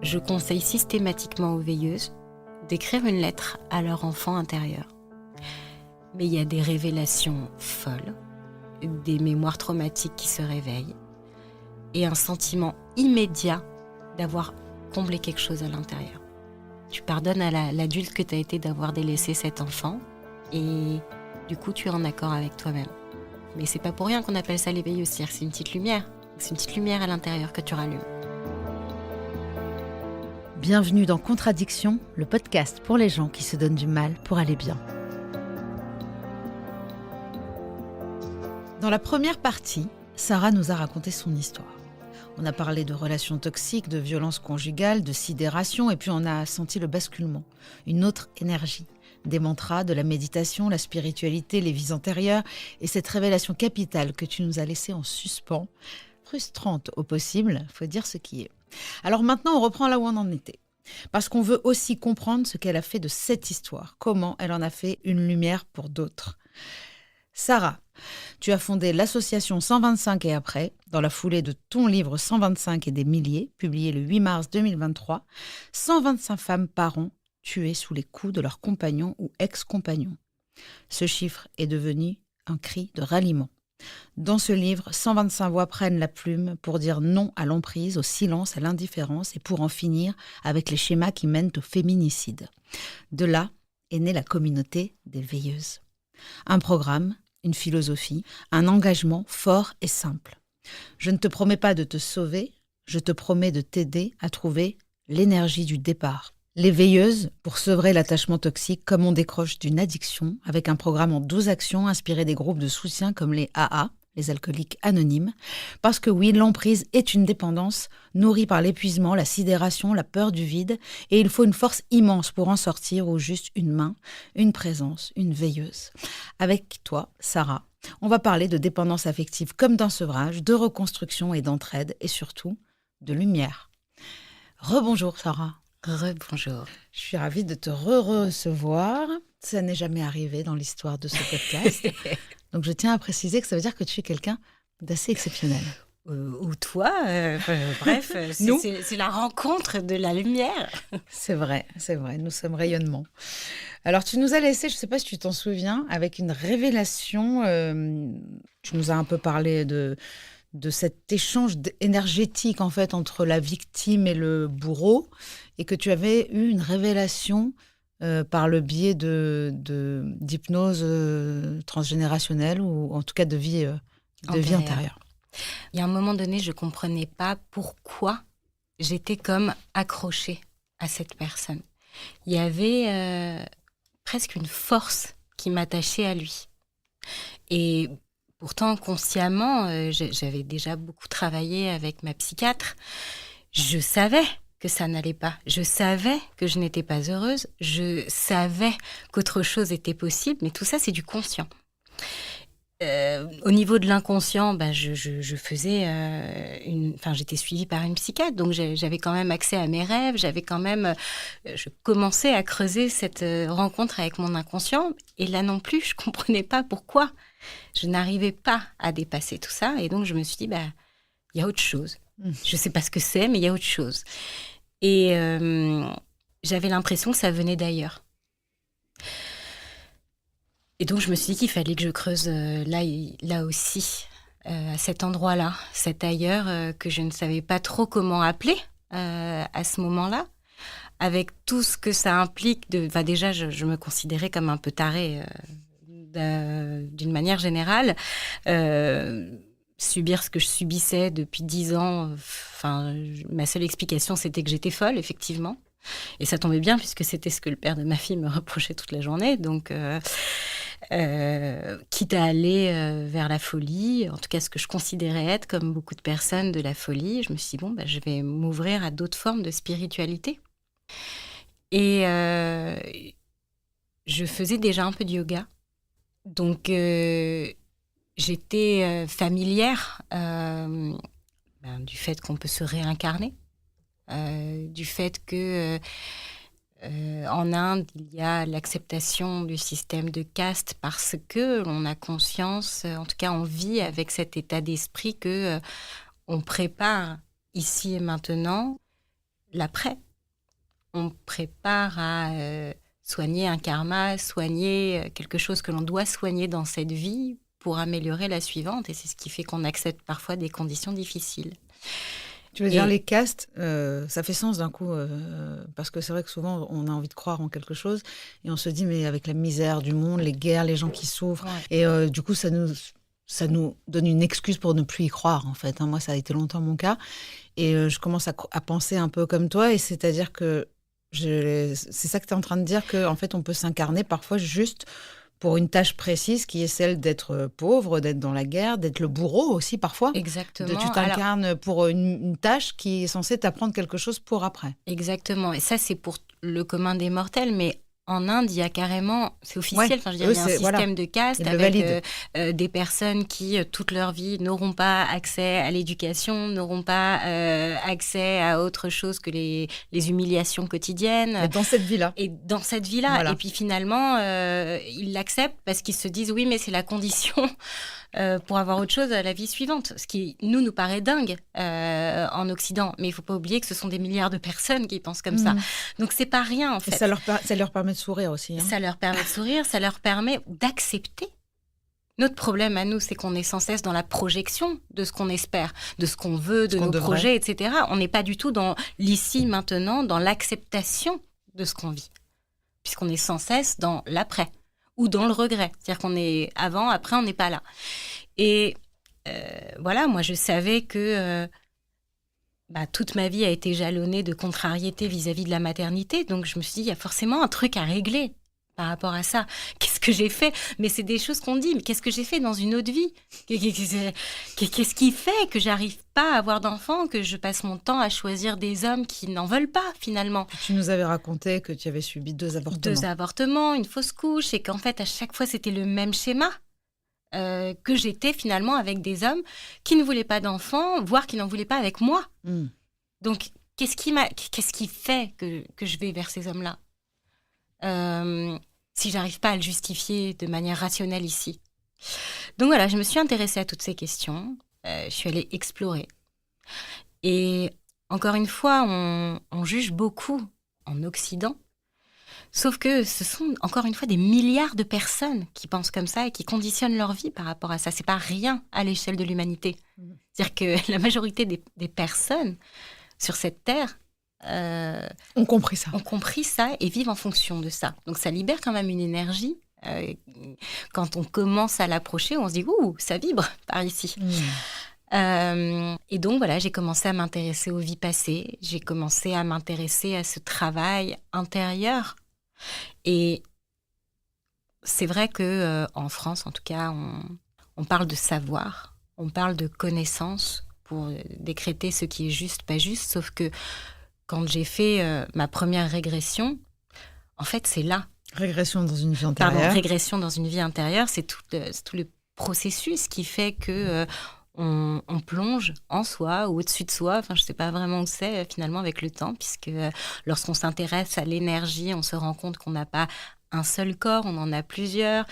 je conseille systématiquement aux veilleuses d'écrire une lettre à leur enfant intérieur. Mais il y a des révélations folles, des mémoires traumatiques qui se réveillent et un sentiment immédiat d'avoir comblé quelque chose à l'intérieur. Tu pardonnes à l'adulte que tu as été d'avoir délaissé cet enfant et du coup tu es en accord avec toi-même. Mais c'est pas pour rien qu'on appelle ça les veilleuses, c'est-à-dire que c'est une petite lumière. C'est une petite lumière à l'intérieur que tu rallumes. Bienvenue dans Contradiction, le podcast pour les gens qui se donnent du mal pour aller bien. Dans la première partie, Sarah nous a raconté son histoire. On a parlé de relations toxiques, de violences conjugales, de sidération, et puis on a senti le basculement, une autre énergie. Des mantras, de la méditation, la spiritualité, les vies antérieures, et cette révélation capitale que tu nous as laissée en suspens, frustrante au possible, faut dire ce qui est. Alors maintenant, on reprend là où on en était. Parce qu'on veut aussi comprendre ce qu'elle a fait de cette histoire, comment elle en a fait une lumière pour d'autres. Sarah, tu as fondé l'association 125 et après, dans la foulée de ton livre 125 et des milliers, publié le 8 mars 2023, 125 femmes par an tuées sous les coups de leurs compagnons ou ex-compagnons. Ce chiffre est devenu un cri de ralliement. Dans ce livre, 125 voix prennent la plume pour dire non à l'emprise, au silence, à l'indifférence et pour en finir avec les schémas qui mènent au féminicide. De là est née la communauté des veilleuses. Un programme, une philosophie, un engagement fort et simple. Je ne te promets pas de te sauver, je te promets de t'aider à trouver l'énergie du départ. Les veilleuses pour sevrer l'attachement toxique comme on décroche d'une addiction avec un programme en 12 actions inspiré des groupes de soutien comme les AA, les alcooliques anonymes. Parce que oui, l'emprise est une dépendance nourrie par l'épuisement, la sidération, la peur du vide et il faut une force immense pour en sortir ou juste une main, une présence, une veilleuse. Avec toi, Sarah, on va parler de dépendance affective comme d'un sevrage, de reconstruction et d'entraide et surtout de lumière. Rebonjour Sarah. Rebonjour. Je suis ravie de te recevoir. Ça n'est jamais arrivé dans l'histoire de ce podcast. Donc, je tiens à préciser que ça veut dire que tu es quelqu'un d'assez exceptionnel. Ou toi, bref, c'est la rencontre de la lumière. C'est vrai, nous sommes rayonnement. Alors, tu nous as laissé, je ne sais pas si tu t'en souviens, avec une révélation. Tu nous as un peu parlé de cet échange énergétique en fait entre la victime et le bourreau et que tu avais eu une révélation par le biais d'hypnose transgénérationnelle ou en tout cas de vie antérieure. Il y a un moment donné, je ne comprenais pas pourquoi j'étais comme accrochée à cette personne. Il y avait presque une force qui m'attachait à lui. Et pourtant, consciemment, j'avais déjà beaucoup travaillé avec ma psychiatre. Je savais que ça n'allait pas. Je savais que je n'étais pas heureuse. Je savais qu'autre chose était possible. Mais tout ça, c'est du conscient. Au niveau de l'inconscient, je faisais j'étais suivie par une psychiatre. Donc, j'avais quand même accès à mes rêves. Je commençais à creuser cette rencontre avec mon inconscient. Et là non plus, je ne comprenais pas pourquoi. Je n'arrivais pas à dépasser tout ça. Et donc, je me suis dit, il y a autre chose. Je ne sais pas ce que c'est, mais il y a autre chose. Et j'avais l'impression que ça venait d'ailleurs. Et donc, je me suis dit qu'il fallait que je creuse là aussi, à cet endroit-là, cet ailleurs que je ne savais pas trop comment appeler à ce moment-là. Avec tout ce que ça implique. Déjà, je me considérais comme un peu tarée d'une manière générale. Subir ce que je subissais depuis 10 ans, ma seule explication, c'était que j'étais folle, effectivement. Et ça tombait bien, puisque c'était ce que le père de ma fille me reprochait toute la journée. Donc, quitte à aller vers la folie, en tout cas ce que je considérais être, comme beaucoup de personnes, de la folie, je me suis dit, je vais m'ouvrir à d'autres formes de spiritualité. Et je faisais déjà un peu de yoga. Donc, j'étais familière du fait qu'on peut se réincarner, du fait que en Inde, il y a l'acceptation du système de caste parce que l'on a conscience, en tout cas on vit avec cet état d'esprit que on prépare ici et maintenant l'après. On prépare à soigner un karma, soigner quelque chose que l'on doit soigner dans cette vie pour améliorer la suivante. Et c'est ce qui fait qu'on accepte parfois des conditions difficiles. Tu veux dire les castes, ça fait sens d'un coup, parce que c'est vrai que souvent on a envie de croire en quelque chose et on se dit mais avec la misère du monde, les guerres, les gens qui souffrent, et du coup ça nous donne une excuse pour ne plus y croire en fait. Moi ça a été longtemps mon cas et je commence à penser un peu comme toi, et c'est-à-dire que c'est ça que tu es en train de dire, qu'en fait on peut s'incarner parfois juste pour une tâche précise qui est celle d'être pauvre, d'être dans la guerre, d'être le bourreau aussi parfois. Exactement. Tu t'incarnes pour une tâche qui est censée t'apprendre quelque chose pour après. Exactement. Et ça, c'est pour le commun des mortels, mais en Inde, il y a carrément, c'est officiel, il y a un système de caste avec des personnes qui, toute leur vie, n'auront pas accès à l'éducation, n'auront pas accès à autre chose que les humiliations quotidiennes. Et dans cette vie-là. Et dans cette vie-là. Voilà. Et puis finalement, ils l'acceptent parce qu'ils se disent, oui, mais c'est la condition pour avoir autre chose à la vie suivante. Ce qui, nous paraît dingue en Occident. Mais il ne faut pas oublier que ce sont des milliards de personnes qui pensent comme ça. Donc, c'est pas rien, en fait. Et ça leur permet de sourire aussi. Ça leur permet de sourire, ça leur permet d'accepter. Notre problème à nous, c'est qu'on est sans cesse dans la projection de ce qu'on espère, de ce qu'on veut, de nos projets, etc. On n'est pas du tout dans l'ici, maintenant, dans l'acceptation de ce qu'on vit. Puisqu'on est sans cesse dans l'après. Ou dans le regret. C'est-à-dire qu'on est avant, après, on n'est pas là. Et voilà, moi, je savais que toute ma vie a été jalonnée de contrariété vis-à-vis de la maternité. Donc, je me suis dit, il y a forcément un truc à régler par rapport à ça. Qu'est-ce que j'ai fait ? Mais c'est des choses qu'on dit. Mais qu'est-ce que j'ai fait dans une autre vie ? Qu'est-ce qui fait que j'arrive pas à avoir d'enfants, que je passe mon temps à choisir des hommes qui n'en veulent pas, finalement ? Tu nous avais raconté que tu avais subi 2 avortements. 2 avortements, une fausse couche, et qu'en fait, à chaque fois, c'était le même schéma. Que j'étais finalement avec des hommes qui ne voulaient pas d'enfants, voire qui n'en voulaient pas avec moi. Donc, qu'est-ce qui fait que je vais vers ces hommes-là ? Si j'arrive pas à le justifier de manière rationnelle ici. Donc voilà, je me suis intéressée à toutes ces questions. Je suis allée explorer. Et encore une fois, on juge beaucoup en Occident. Sauf que ce sont encore une fois des milliards de personnes qui pensent comme ça et qui conditionnent leur vie par rapport à ça. C'est pas rien à l'échelle de l'humanité. C'est-à-dire que la majorité des personnes sur cette terre ont compris ça et vivent en fonction de ça. Donc ça libère quand même une énergie. Quand on commence à l'approcher, on se dit « Ouh, ça vibre par ici ». Et donc voilà, j'ai commencé à m'intéresser aux vies passées. J'ai commencé à m'intéresser à ce travail intérieur. Et c'est vrai qu'en France, en tout cas, on parle de savoir, on parle de connaissance pour décréter ce qui est juste, pas juste. Sauf que quand j'ai fait ma première régression, en fait, c'est là. Régression dans une vie antérieure. Pardon, régression dans une vie antérieure, c'est tout le processus qui fait que on plonge en soi ou au-dessus de soi. Enfin, je ne sais pas vraiment où c'est finalement avec le temps, puisque lorsqu'on s'intéresse à l'énergie, on se rend compte qu'on n'a pas un seul corps, on en a plusieurs,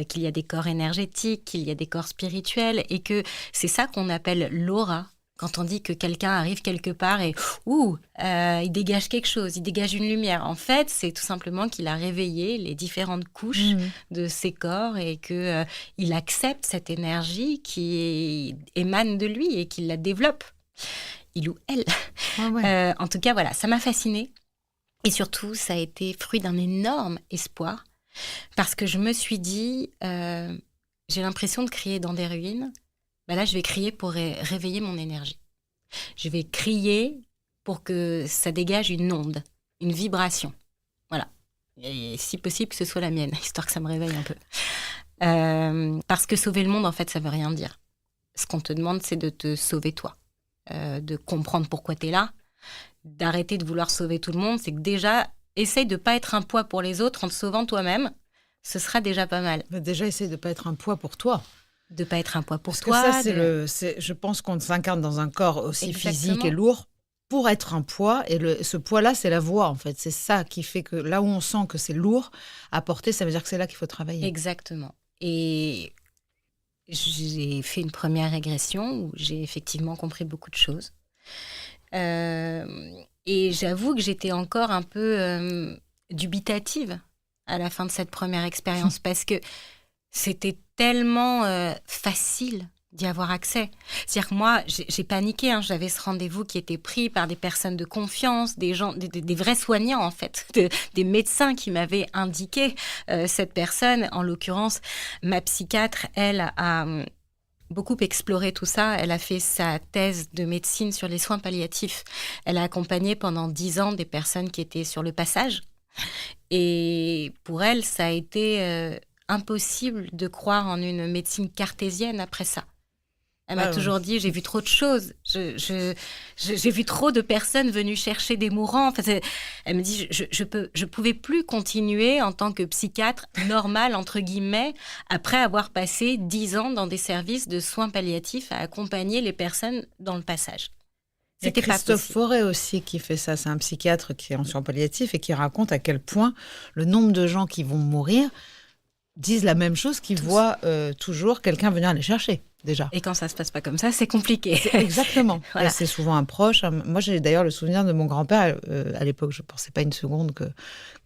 qu'il y a des corps énergétiques, qu'il y a des corps spirituels, et que c'est ça qu'on appelle l'aura. Quand on dit que quelqu'un arrive quelque part et il dégage quelque chose, il dégage une lumière. En fait, c'est tout simplement qu'il a réveillé les différentes couches de ses corps et qu'il accepte cette énergie qui émane de lui et qu'il la développe. Il ou elle. Ah ouais. En tout cas, voilà, ça m'a fascinée. Et surtout, ça a été fruit d'un énorme espoir. Parce que je me suis dit, j'ai l'impression de crier dans des ruines. Là, je vais crier pour réveiller mon énergie. Je vais crier pour que ça dégage une onde, une vibration. Voilà. Et si possible, que ce soit la mienne, histoire que ça me réveille un peu. Parce que sauver le monde, en fait, ça veut rien dire. Ce qu'on te demande, c'est de te sauver toi. De comprendre pourquoi tu es là. D'arrêter de vouloir sauver tout le monde. C'est que déjà, essaye de ne pas être un poids pour les autres en te sauvant toi-même. Ce sera déjà pas mal. Mais déjà, essaye de ne pas être un poids pour toi. De ne pas être un poids pour Parce toi. Que ça, je pense qu'on s'incarne dans un corps aussi Exactement. Physique et lourd pour être un poids. Et ce poids-là, c'est la voix, en fait. C'est ça qui fait que là où on sent que c'est lourd à porter, ça veut dire que c'est là qu'il faut travailler. Exactement. Et j'ai fait une première régression où j'ai effectivement compris beaucoup de choses. Et j'avoue que j'étais encore un peu dubitative à la fin de cette première expérience parce que c'était tellement facile d'y avoir accès. C'est-à-dire que moi, j'ai paniqué. J'avais ce rendez-vous qui était pris par des personnes de confiance, des gens, des vrais soignants en fait, des médecins qui m'avaient indiqué cette personne. En l'occurrence, ma psychiatre, elle a beaucoup exploré tout ça. Elle a fait sa thèse de médecine sur les soins palliatifs. Elle a accompagné pendant 10 ans des personnes qui étaient sur le passage. Et pour elle, ça a été impossible de croire en une médecine cartésienne après ça. Elle m'a toujours dit, j'ai vu trop de choses. J'ai vu trop de personnes venues chercher des mourants. Enfin, elle me dit, je pouvais plus continuer en tant que psychiatre normale, entre guillemets, après avoir passé 10 ans dans des services de soins palliatifs à accompagner les personnes dans le passage. C'était Christophe Forêt aussi qui fait ça. C'est un psychiatre qui est en soins palliatifs et qui raconte à quel point le nombre de gens qui vont mourir disent la même chose, qu'ils voient toujours quelqu'un venir les chercher. Déjà. Et quand ça se passe pas comme ça, c'est compliqué. Exactement. Voilà. C'est souvent un proche. Moi, j'ai d'ailleurs le souvenir de mon grand-père. À l'époque, je ne pensais pas une seconde que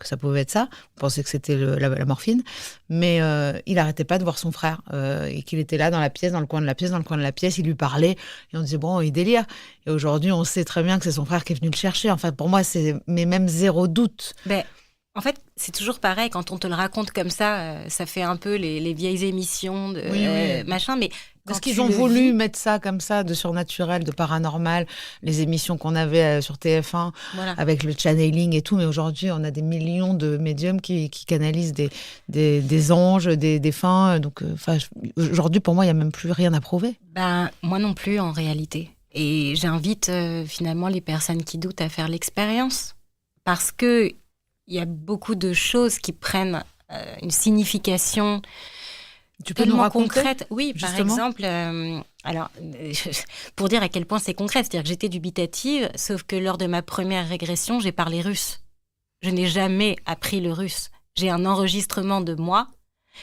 ça pouvait être ça. Je pensais que c'était la morphine. Mais il n'arrêtait pas de voir son frère. Et qu'il était là dans la pièce, dans le coin de la pièce. Il lui parlait. Et on disait, bon, il délire. Et aujourd'hui, on sait très bien que c'est son frère qui est venu le chercher. Enfin, pour moi, mais même zéro doute. En fait, c'est toujours pareil. Quand on te le raconte comme ça fait un peu les vieilles émissions de machin. Mais parce qu'ils ont voulu mettre ça comme ça, de surnaturel, de paranormal, les émissions qu'on avait sur TF1 avec le channeling et tout. Mais aujourd'hui, on a des millions de médiums qui canalisent des anges, des défunts. Donc, aujourd'hui, pour moi, il n'y a même plus rien à prouver. Moi non plus, en réalité. Et j'invite finalement les personnes qui doutent à faire l'expérience. Parce que il y a beaucoup de choses qui prennent une signification tellement concrète. Oui, justement. Par exemple, pour dire à quel point c'est concret, c'est-à-dire que j'étais dubitative, sauf que lors de ma première régression, j'ai parlé russe. Je n'ai jamais appris le russe. J'ai un enregistrement de moi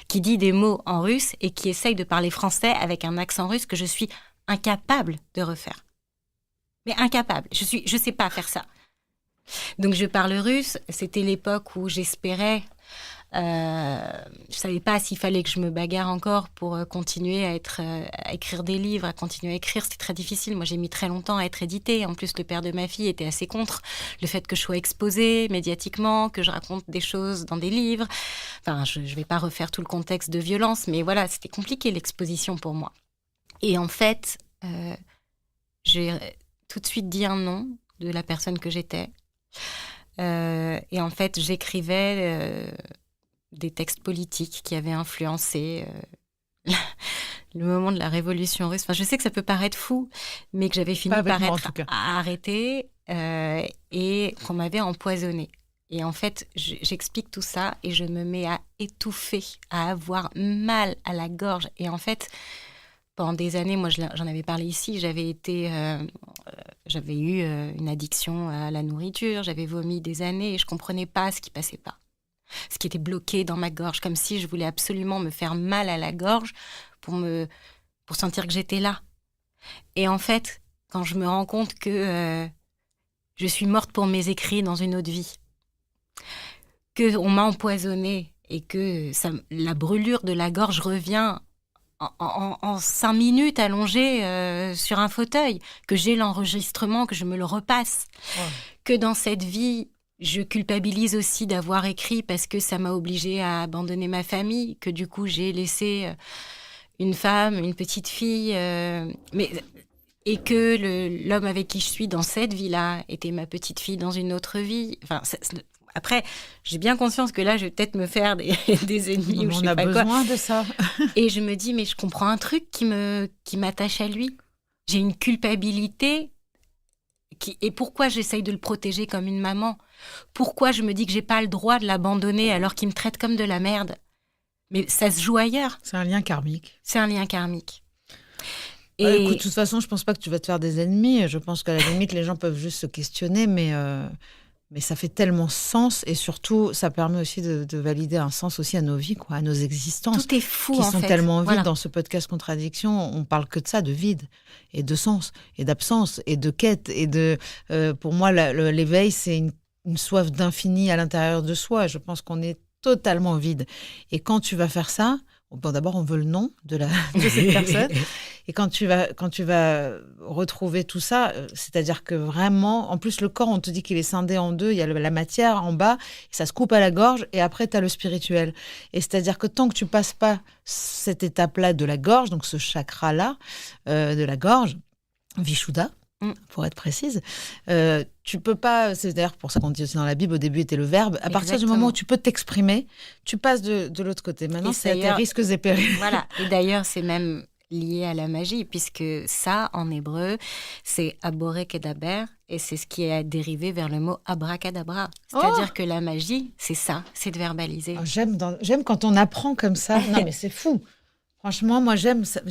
qui dit des mots en russe et qui essaye de parler français avec un accent russe que je suis incapable de refaire. Mais incapable. Je sais pas faire ça. Donc je parle russe, c'était l'époque où j'espérais, je savais pas s'il fallait que je me bagarre encore pour continuer à écrire des livres, à continuer à écrire, c'était très difficile. Moi j'ai mis très longtemps à être éditée, en plus le père de ma fille était assez contre le fait que je sois exposée médiatiquement, que je raconte des choses dans des livres. Enfin je vais pas refaire tout le contexte de violence, mais voilà, c'était compliqué l'exposition pour moi. Et en fait, j'ai tout de suite dit un nom de la personne que j'étais. Et en fait, j'écrivais des textes politiques qui avaient influencé le moment de la révolution russe. Enfin, je sais que ça peut paraître fou, mais que j'avais fini par être arrêtée et qu'on m'avait empoisonnée. Et en fait, j'explique tout ça et je me mets à étouffer, à avoir mal à la gorge. Et en fait, pendant des années, moi j'en avais parlé ici, j'avais eu une addiction à la nourriture, j'avais vomi des années et je comprenais pas ce qui passait pas. Ce qui était bloqué dans ma gorge, comme si je voulais absolument me faire mal à la gorge pour sentir que j'étais là. Et en fait, quand je me rends compte que je suis morte pour mes écrits dans une autre vie, qu'on m'a empoisonnée et que la brûlure de la gorge revient en 5 minutes allongée sur un fauteuil, que j'ai l'enregistrement, que je me le repasse, que dans cette vie, je culpabilise aussi d'avoir écrit parce que ça m'a obligée à abandonner ma famille, que du coup j'ai laissé une femme, une petite fille, et que l'homme avec qui je suis dans cette vie-là était ma petite fille dans une autre vie. Enfin, après, j'ai bien conscience que là, je vais peut-être me faire des ennemis. On a besoin de ça. Et je me dis, mais je comprends un truc qui m'attache à lui. J'ai une culpabilité. Et pourquoi j'essaye de le protéger comme une maman ? Pourquoi je me dis que j'ai pas le droit de l'abandonner alors qu'il me traite comme de la merde ? Mais ça se joue ailleurs. C'est un lien karmique. C'est un lien karmique. Écoute, de toute façon, je pense pas que tu vas te faire des ennemis. Je pense qu'à la limite, les gens peuvent juste se questionner, mais Mais ça fait tellement sens et surtout, ça permet aussi de valider un sens aussi à nos vies, quoi, à nos existences. Tout est fou, qui en sont fait. tellement vides. Voilà. Dans ce podcast Contradiction, on parle que de ça, de vide et de sens et d'absence et de quête. Et pour moi, l'éveil, c'est une soif d'infini à l'intérieur de soi. Je pense qu'on est totalement vide. Et quand tu vas faire ça, bon, d'abord, on veut le nom de cette personne. Et quand tu vas retrouver tout ça, c'est-à-dire que vraiment, en plus, le corps, on te dit qu'il est scindé en deux. Il y a la matière en bas, ça se coupe à la gorge, et après, tu as le spirituel. Et c'est-à-dire que tant que tu passes pas cette étape-là de la gorge, donc ce chakra-là de la gorge, Vishuddha, pour être précise, tu peux pas, c'est d'ailleurs pour ça qu'on dit aussi dans la Bible, au début était le verbe, à partir du moment où tu peux t'exprimer, tu passes de l'autre côté. Maintenant, c'est à tes risques et périls. Voilà, et d'ailleurs, c'est même lié à la magie, puisque ça, en hébreu, c'est aboré-kedaber, et c'est ce qui est dérivé vers le mot abracadabra. C'est-à-dire que la magie, c'est ça, c'est de verbaliser. Oh, j'aime quand on apprend comme ça. Non, mais c'est fou. Franchement, moi, j'aime ça.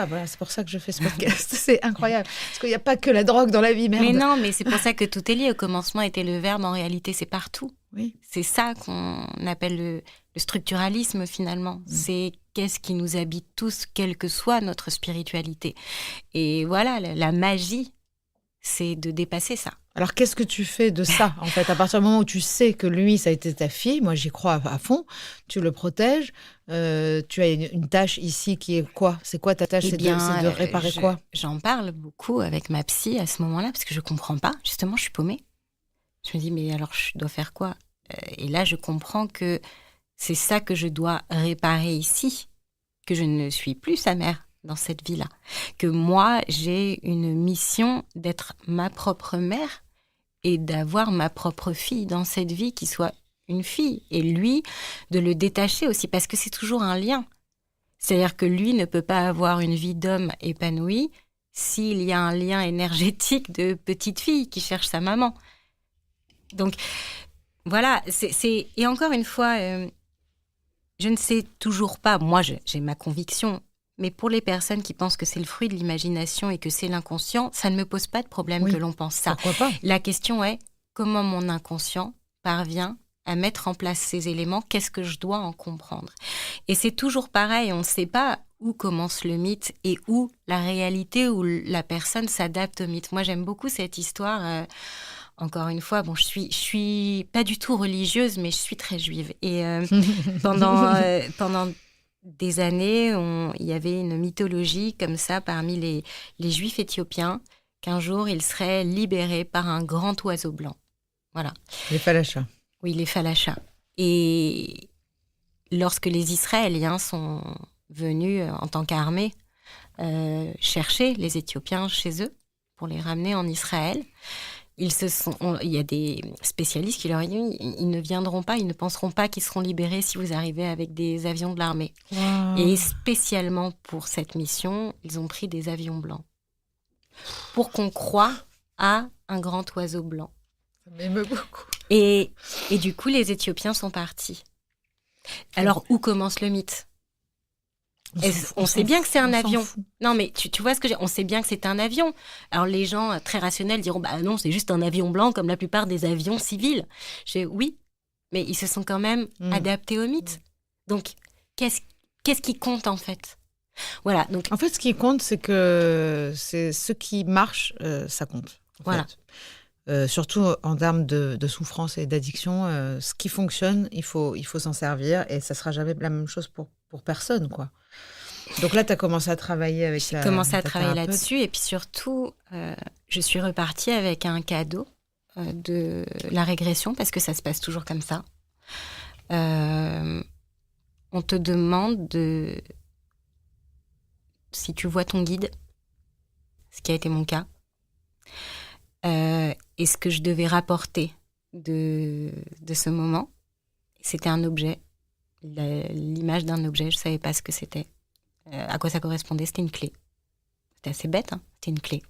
Voilà, c'est pour ça que je fais ce podcast. C'est incroyable. Parce qu'il n'y a pas que la drogue dans la vie, merde. Mais non, mais c'est pour ça que tout est lié. Au commencement était le verbe, en réalité, c'est partout. Oui. C'est ça qu'on appelle le structuralisme, finalement. C'est qu'est-ce qui nous habite tous, quelle que soit notre spiritualité. Et voilà, la magie, c'est de dépasser ça. Alors, qu'est-ce que tu fais de ça, en fait, à partir du moment où tu sais que lui, ça a été ta fille, moi, j'y crois à fond, tu le protèges, tu as une tâche ici qui est quoi ? C'est quoi ta tâche ? C'est de réparer quoi ? J'en parle beaucoup avec ma psy à ce moment-là, parce que je ne comprends pas. Justement, je suis paumée. Je me dis, mais alors, je dois faire quoi ? Et là, je comprends que c'est ça que je dois réparer ici, que je ne suis plus sa mère dans cette vie-là. Que moi, j'ai une mission d'être ma propre mère et d'avoir ma propre fille dans cette vie qui soit une fille. Et lui, de le détacher aussi, parce que c'est toujours un lien. C'est-à-dire que lui ne peut pas avoir une vie d'homme épanouie s'il y a un lien énergétique de petite fille qui cherche sa maman. Donc, voilà. Et encore une fois, je ne sais toujours pas. Moi, j'ai ma conviction. Mais pour les personnes qui pensent que c'est le fruit de l'imagination et que c'est l'inconscient, ça ne me pose pas de problème que l'on pense ça. Pourquoi pas ? La question est, comment mon inconscient parvient à mettre en place ces éléments ? Qu'est-ce que je dois en comprendre ? Et c'est toujours pareil, on ne sait pas où commence le mythe et où la réalité, où la personne s'adapte au mythe. Moi, j'aime beaucoup cette histoire. Encore une fois, bon, je suis pas du tout religieuse, mais je suis très juive. Et pendant des années, il y avait une mythologie comme ça parmi les Juifs éthiopiens, qu'un jour, ils seraient libérés par un grand oiseau blanc. Voilà. Les Falachas. Oui, les Falachas. Et lorsque les Israéliens sont venus en tant qu'armée chercher les Éthiopiens chez eux pour les ramener en Israël, il y a des spécialistes qui leur ont dit ils ne viendront pas, ils ne penseront pas qu'ils seront libérés si vous arrivez avec des avions de l'armée. Wow. Et spécialement pour cette mission, ils ont pris des avions blancs pour qu'on croie à un grand oiseau blanc. Ça m'émeut beaucoup. Et du coup, les Éthiopiens sont partis. Alors, où commence le mythe ? On sait bien que c'est un avion. Non, mais tu vois ce que on sait bien que c'est un avion. Alors, les gens très rationnels diront, bah non, c'est juste un avion blanc comme la plupart des avions civils. Oui, mais ils se sont quand même adaptés au mythe. Donc, qu'est-ce qui compte en fait ? Voilà. Donc, en fait, ce qui compte, c'est que c'est ce qui marche, ça compte. Voilà. Surtout en termes de souffrance et d'addiction, ce qui fonctionne, il faut s'en servir et ça ne sera jamais la même chose pour personne, quoi. Donc là, tu as commencé à travailler avec J'ai commencé à travailler là-dessus et puis surtout, je suis repartie avec un cadeau de la régression parce que ça se passe toujours comme ça. On te demande si tu vois ton guide, ce qui a été mon cas, et ce que je devais rapporter de ce moment. C'était un objet, l'image d'un objet, je ne savais pas ce que c'était. À quoi ça correspondait, c'était une clé. C'était assez bête, hein, c'était une clé.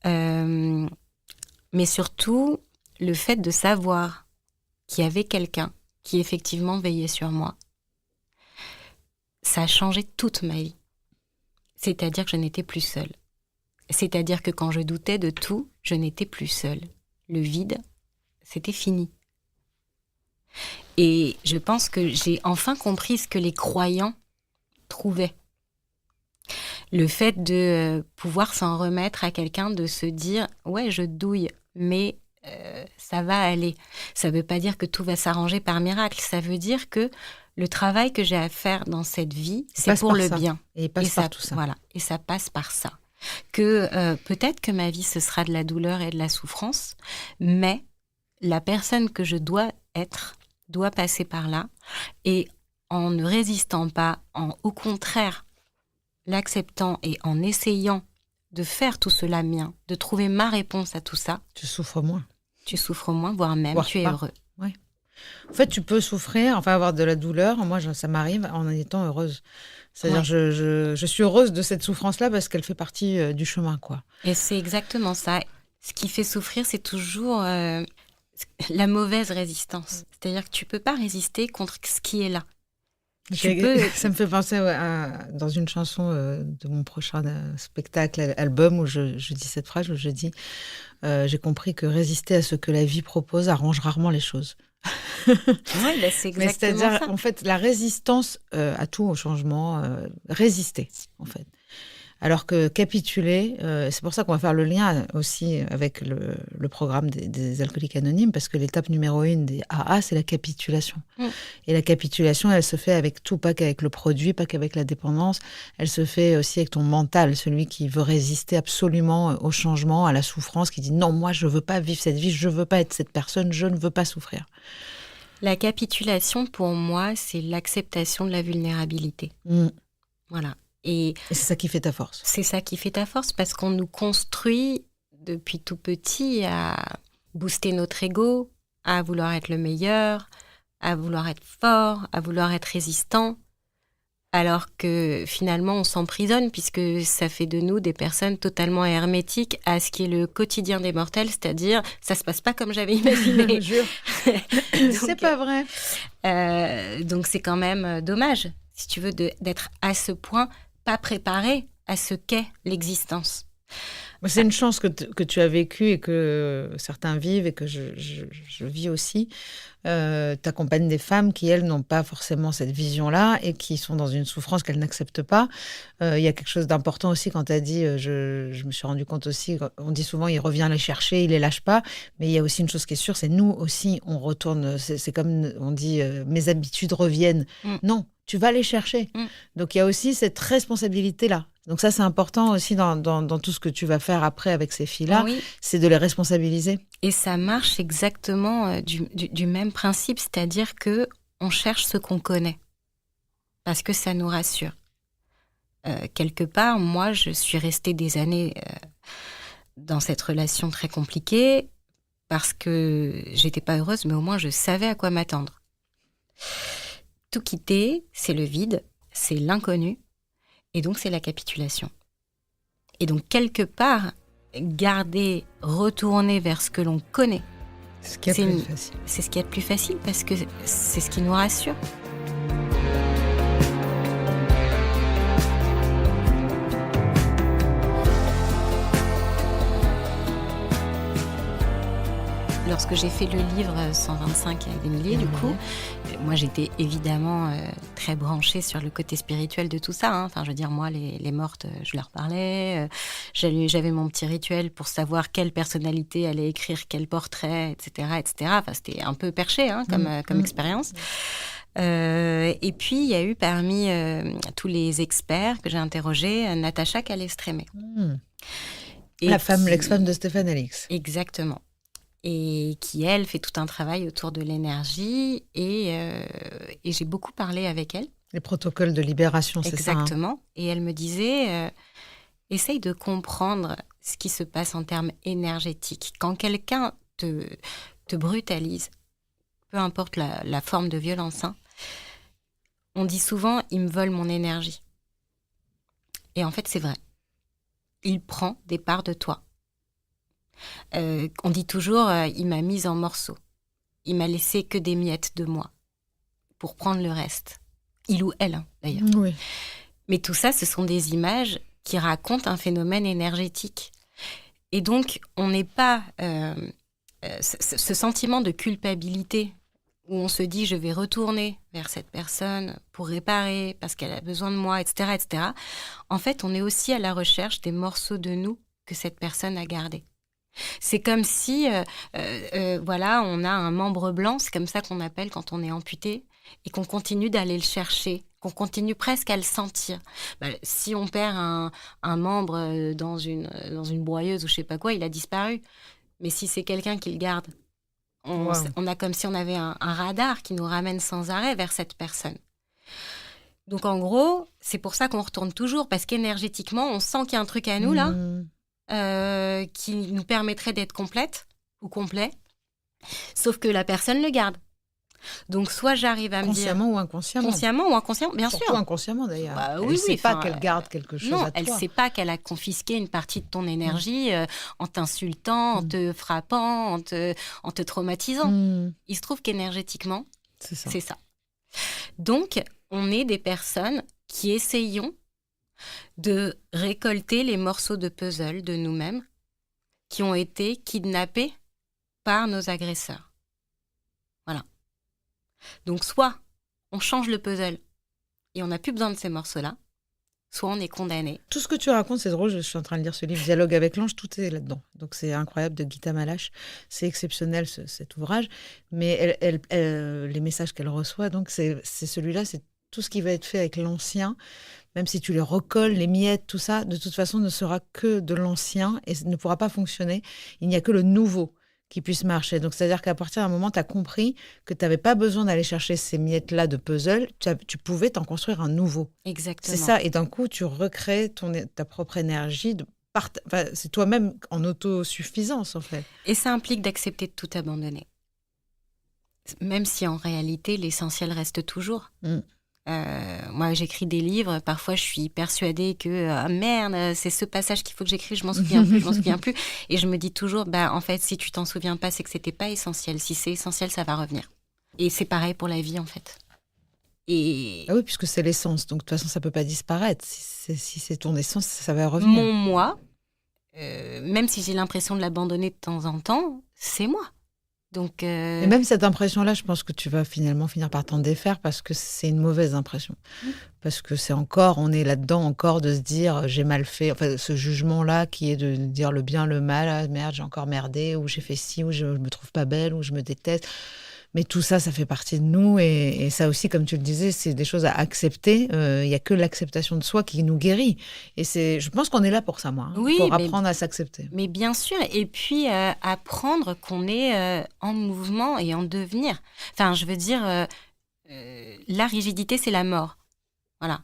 Mais surtout, le fait de savoir qu'il y avait quelqu'un qui effectivement veillait sur moi, ça a changé toute ma vie. C'est-à-dire que je n'étais plus seule. C'est-à-dire que quand je doutais de tout, je n'étais plus seule. Le vide c'était fini. Et je pense que j'ai enfin compris ce que les croyants trouvaient. Le fait de pouvoir s'en remettre à quelqu'un, de se dire « ouais, je douille, mais ça va aller ». Ça ne veut pas dire que tout va s'arranger par miracle. Ça veut dire que le travail que j'ai à faire dans cette vie, c'est pour le bien. Et il passe par tout ça. Voilà, et ça passe par ça. Que peut-être que ma vie, ce sera de la douleur et de la souffrance, mais la personne que je dois être doit passer par là. Et en ne résistant pas, au contraire, l'acceptant et en essayant de faire tout cela mien, de trouver ma réponse à tout ça. Tu souffres moins. Tu souffres moins, voire même tu es heureux. Ouais. En fait, tu peux souffrir, enfin avoir de la douleur. Moi, ça m'arrive en étant heureuse. C'est-à-dire, je suis heureuse de cette souffrance-là parce qu'elle fait partie du chemin, quoi. Et c'est exactement ça. Ce qui fait souffrir, c'est toujours la mauvaise résistance. C'est-à-dire que tu peux pas résister contre ce qui est là. Ça me fait penser dans une chanson de mon prochain spectacle, album, où je dis cette phrase, où je dis j'ai compris que résister à ce que la vie propose arrange rarement les choses. Oui, c'est exactement c'est-à-dire, ça. En fait, la résistance à tout, au changement, résister, en fait. Alors que capituler, c'est pour ça qu'on va faire le lien aussi avec le programme des alcooliques anonymes, parce que l'étape numéro 1 des AA, c'est la capitulation. Et la capitulation, elle se fait avec tout, pas qu'avec le produit, pas qu'avec la dépendance. Elle se fait aussi avec ton mental, celui qui veut résister absolument au changement, à la souffrance, qui dit non, moi je veux pas vivre cette vie, je veux pas être cette personne, je ne veux pas souffrir. La capitulation, pour moi, c'est l'acceptation de la vulnérabilité. Voilà. Et c'est ça qui fait ta force. C'est ça qui fait ta force, parce qu'on nous construit depuis tout petit à booster notre ego, à vouloir être le meilleur, à vouloir être fort, à vouloir être résistant, alors que finalement on s'emprisonne, puisque ça fait de nous des personnes totalement hermétiques à ce qui est le quotidien des mortels, c'est-à-dire ça se passe pas comme j'avais imaginé. Je jure. C'est pas vrai. Donc c'est quand même dommage, si tu veux, d'être à ce point pas préparé à ce qu'est l'existence. C'est une chance que tu as vécue et que certains vivent et que je vis aussi. Tu accompagnes des femmes qui, elles, n'ont pas forcément cette vision-là et qui sont dans une souffrance qu'elles n'acceptent pas. Il y a quelque chose d'important aussi quand tu as dit, je me suis rendu compte aussi, on dit souvent, il revient les chercher, il les lâche pas. Mais il y a aussi une chose qui est sûre, c'est nous aussi, on retourne. C'est comme on dit, mes habitudes reviennent. Non, tu vas les chercher. Donc il y a aussi cette responsabilité-là. Donc ça, c'est important aussi dans tout ce que tu vas faire après avec ces filles-là, c'est de les responsabiliser. Et ça marche exactement du même principe, c'est-à-dire que on cherche ce qu'on connaît, parce que ça nous rassure. Quelque part, moi, je suis restée des années dans cette relation très compliquée, parce que j'étais pas heureuse, mais au moins je savais à quoi m'attendre. Tout quitter, c'est le vide, c'est l'inconnu, et donc c'est la capitulation. Et donc quelque part, retourner vers ce que l'on connaît, c'est ce qui est plus facile. C'est ce qui est le plus facile, parce que c'est ce qui nous rassure. Lorsque j'ai fait le livre 125 avec des milliers, du coup, moi j'étais évidemment très branchée sur le côté spirituel de tout ça. Enfin, je veux dire, moi, les mortes, je leur parlais. J'avais mon petit rituel pour savoir quelle personnalité allait écrire quel portrait, etc., etc. Enfin, c'était un peu perché comme expérience. Et puis, il y a eu parmi tous les experts que j'ai interrogés, Natacha Calestrémé. L'ex-femme de Stéphane Alix. Exactement. Et qui, elle, fait tout un travail autour de l'énergie. Et j'ai beaucoup parlé avec elle. Les protocoles de libération, c'est ça. Exactement. Et elle me disait, essaye de comprendre ce qui se passe en termes énergétiques. Quand quelqu'un te brutalise, peu importe la forme de violence, on dit souvent, il me vole mon énergie. Et en fait, c'est vrai. Il prend des parts de toi. On dit toujours, il m'a mise en morceaux. Il m'a laissé que des miettes de moi pour prendre le reste. Il ou elle, d'ailleurs. Oui. Mais tout ça, ce sont des images qui racontent un phénomène énergétique. Et donc, on n'est pas ce sentiment de culpabilité où on se dit je vais retourner vers cette personne pour réparer parce qu'elle a besoin de moi, etc., etc. En fait, on est aussi à la recherche des morceaux de nous que cette personne a gardés. C'est comme si, voilà, on a un membre blanc, c'est comme ça qu'on appelle quand on est amputé, et qu'on continue d'aller le chercher, qu'on continue presque à le sentir. Si on perd un membre dans une broyeuse ou je sais pas quoi, il a disparu. Mais si c'est quelqu'un qui le garde, on a comme si on avait un radar qui nous ramène sans arrêt vers cette personne. Donc en gros, c'est pour ça qu'on retourne toujours, parce qu'énergétiquement, on sent qu'il y a un truc à nous là, qui nous permettrait d'être complète ou complet, sauf que la personne le garde. Donc soit j'arrive à me dire... Consciemment ou inconsciemment. Consciemment ou inconsciemment, bien sûr. Surtout inconsciemment d'ailleurs. Elle ne sait pas qu'elle garde quelque chose à toi. Non, elle ne sait pas qu'elle a confisqué une partie de ton énergie en t'insultant, en te frappant, en te traumatisant. Il se trouve qu'énergétiquement, c'est ça. Donc, on est des personnes qui essayons de récolter les morceaux de puzzle de nous-mêmes qui ont été kidnappés par nos agresseurs. Voilà. Donc, soit on change le puzzle et on n'a plus besoin de ces morceaux-là, soit on est condamné. Tout ce que tu racontes, c'est drôle, je suis en train de lire ce livre, Dialogue avec l'ange, tout est là-dedans. Donc c'est incroyable, de Gita Malache. C'est exceptionnel cet ouvrage, mais les messages qu'elle reçoit, donc c'est celui-là, c'est tout ce qui va être fait avec l'ancien, même si tu les recolles, les miettes, tout ça, de toute façon ne sera que de l'ancien et ne pourra pas fonctionner. Il n'y a que le nouveau qui puisse marcher. Donc, c'est-à-dire qu'à partir d'un moment, tu as compris que tu n'avais pas besoin d'aller chercher ces miettes-là de puzzle, tu pouvais t'en construire un nouveau. Exactement. C'est ça, et d'un coup, tu recrées ta propre énergie. C'est toi-même en autosuffisance, en fait. Et ça implique d'accepter de tout abandonner. Même si en réalité, l'essentiel reste toujours. Moi, j'écris des livres, parfois je suis persuadée que merde, c'est ce passage qu'il faut que j'écrive, je m'en souviens plus. Et je me dis toujours, en fait, si tu t'en souviens pas, c'est que c'était pas essentiel. Si c'est essentiel, ça va revenir. Et c'est pareil pour la vie, en fait. Ah oui, puisque c'est l'essence, donc de toute façon, ça peut pas disparaître. Si c'est ton essence, ça va revenir. Mon moi, même si j'ai l'impression de l'abandonner de temps en temps, c'est moi. Donc, Et même cette impression-là, je pense que tu vas finalement finir par t'en défaire parce que c'est une mauvaise impression. Parce que on est là-dedans encore de se dire j'ai mal fait. Enfin, ce jugement-là qui est de dire le bien, le mal, merde, j'ai encore merdé, ou j'ai fait ci, ou je me trouve pas belle, ou je me déteste. Mais tout ça, ça fait partie de nous. Et ça aussi, comme tu le disais, c'est des choses à accepter. Il n'y a que l'acceptation de soi qui nous guérit. Et je pense qu'on est là pour ça, moi. Oui, pour apprendre à s'accepter. Mais bien sûr. Et puis, apprendre qu'on est en mouvement et en devenir. Enfin, je veux dire, la rigidité, c'est la mort. Voilà.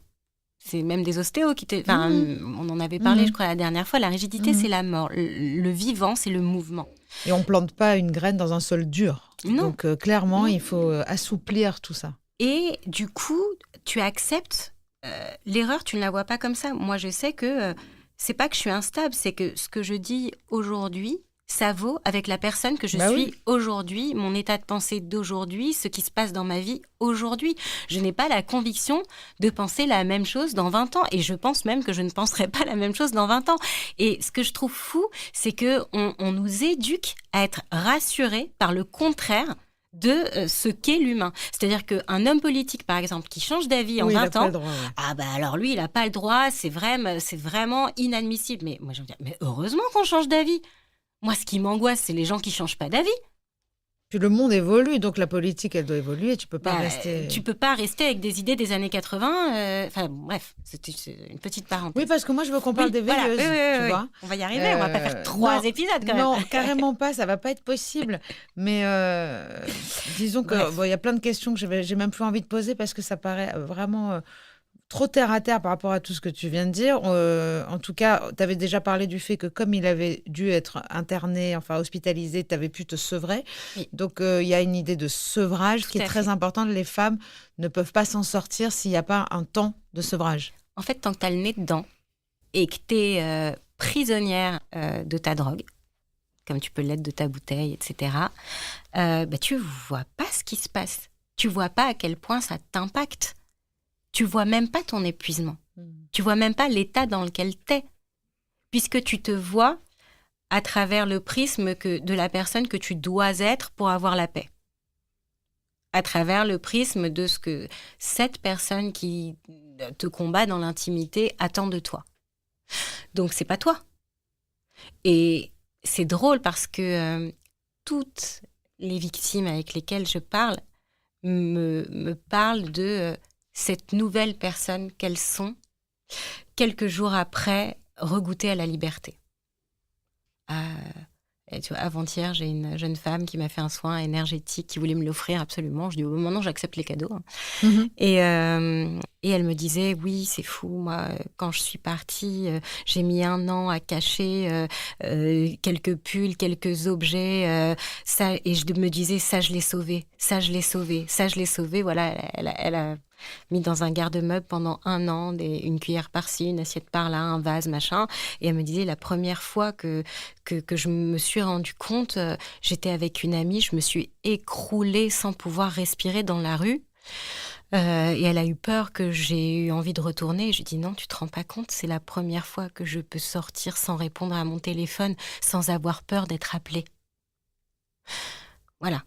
C'est même des ostéos qui... on en avait parlé, je crois, la dernière fois. La rigidité, c'est la mort. Le vivant, c'est le mouvement. Et on ne plante pas une graine dans un sol dur. Non. Donc, clairement, il faut assouplir tout ça. Et du coup, tu acceptes l'erreur, tu ne la vois pas comme ça. Moi, je sais que c'est pas que je suis instable, c'est que ce que je dis aujourd'hui, ça vaut avec la personne que je suis aujourd'hui, mon état de pensée d'aujourd'hui, ce qui se passe dans ma vie aujourd'hui. Je n'ai pas la conviction de penser la même chose dans 20 ans. Et je pense même que je ne penserai pas la même chose dans 20 ans. Et ce que je trouve fou, c'est qu'on nous éduque à être rassurés par le contraire de ce qu'est l'humain. C'est-à-dire qu'un homme politique, par exemple, qui change d'avis en 20 ans, alors lui, il n'a pas le droit, c'est vraiment inadmissible. Mais moi, je me dis, mais heureusement qu'on change d'avis. Moi, ce qui m'angoisse, c'est les gens qui ne changent pas d'avis. Puis le monde évolue, donc la politique, elle doit évoluer. Tu peux pas rester... Tu peux pas rester avec des idées des années 80. Bref, c'est une petite parenthèse. Oui, parce que moi, je veux qu'on parle des veilleuses, tu vois. On va y arriver, on va pas faire 3 épisodes quand même. Non, carrément pas, ça va pas être possible. Mais disons que y a plein de questions que j'ai même plus envie de poser parce que ça paraît vraiment... trop terre à terre par rapport à tout ce que tu viens de dire. En tout cas, tu avais déjà parlé du fait que comme il avait dû être interné, enfin hospitalisé, tu avais pu te sevrer. Oui. Donc, il y a une idée de sevrage qui est très importante. Les femmes ne peuvent pas s'en sortir s'il n'y a pas un temps de sevrage. En fait, tant que tu as le nez dedans et que tu es prisonnière de ta drogue, comme tu peux l'être de ta bouteille, etc., tu ne vois pas ce qui se passe. Tu ne vois pas à quel point ça t'impacte. Tu vois même pas ton épuisement. Tu vois même pas l'état dans lequel t'es. Puisque tu te vois à travers le prisme de la personne que tu dois être pour avoir la paix. À travers le prisme de ce que cette personne qui te combat dans l'intimité attend de toi. Donc, c'est pas toi. Et c'est drôle parce que toutes les victimes avec lesquelles je parle me parlent de cette nouvelle personne qu'elles sont, quelques jours après, regoutées à la liberté. Et tu vois, avant-hier, j'ai une jeune femme qui m'a fait un soin énergétique, qui voulait me l'offrir absolument. Je dis, maintenant, j'accepte les cadeaux. Et elle me disait, oui, c'est fou, moi, quand je suis partie, j'ai mis 1 an à cacher quelques pulls, quelques objets, ça, et je me disais, ça, je l'ai sauvé, ça, je l'ai sauvé, ça, je l'ai sauvé. Voilà, elle a mis dans un garde-meuble pendant 1 an, une cuillère par-ci, une assiette par-là, un vase, machin. Et elle me disait, la première fois que je me suis rendu compte, j'étais avec une amie, je me suis écroulée sans pouvoir respirer dans la rue. Et elle a eu peur que j'ai eu envie de retourner. Je lui ai dit, non, tu te rends pas compte, c'est la première fois que je peux sortir sans répondre à mon téléphone, sans avoir peur d'être appelée. Voilà.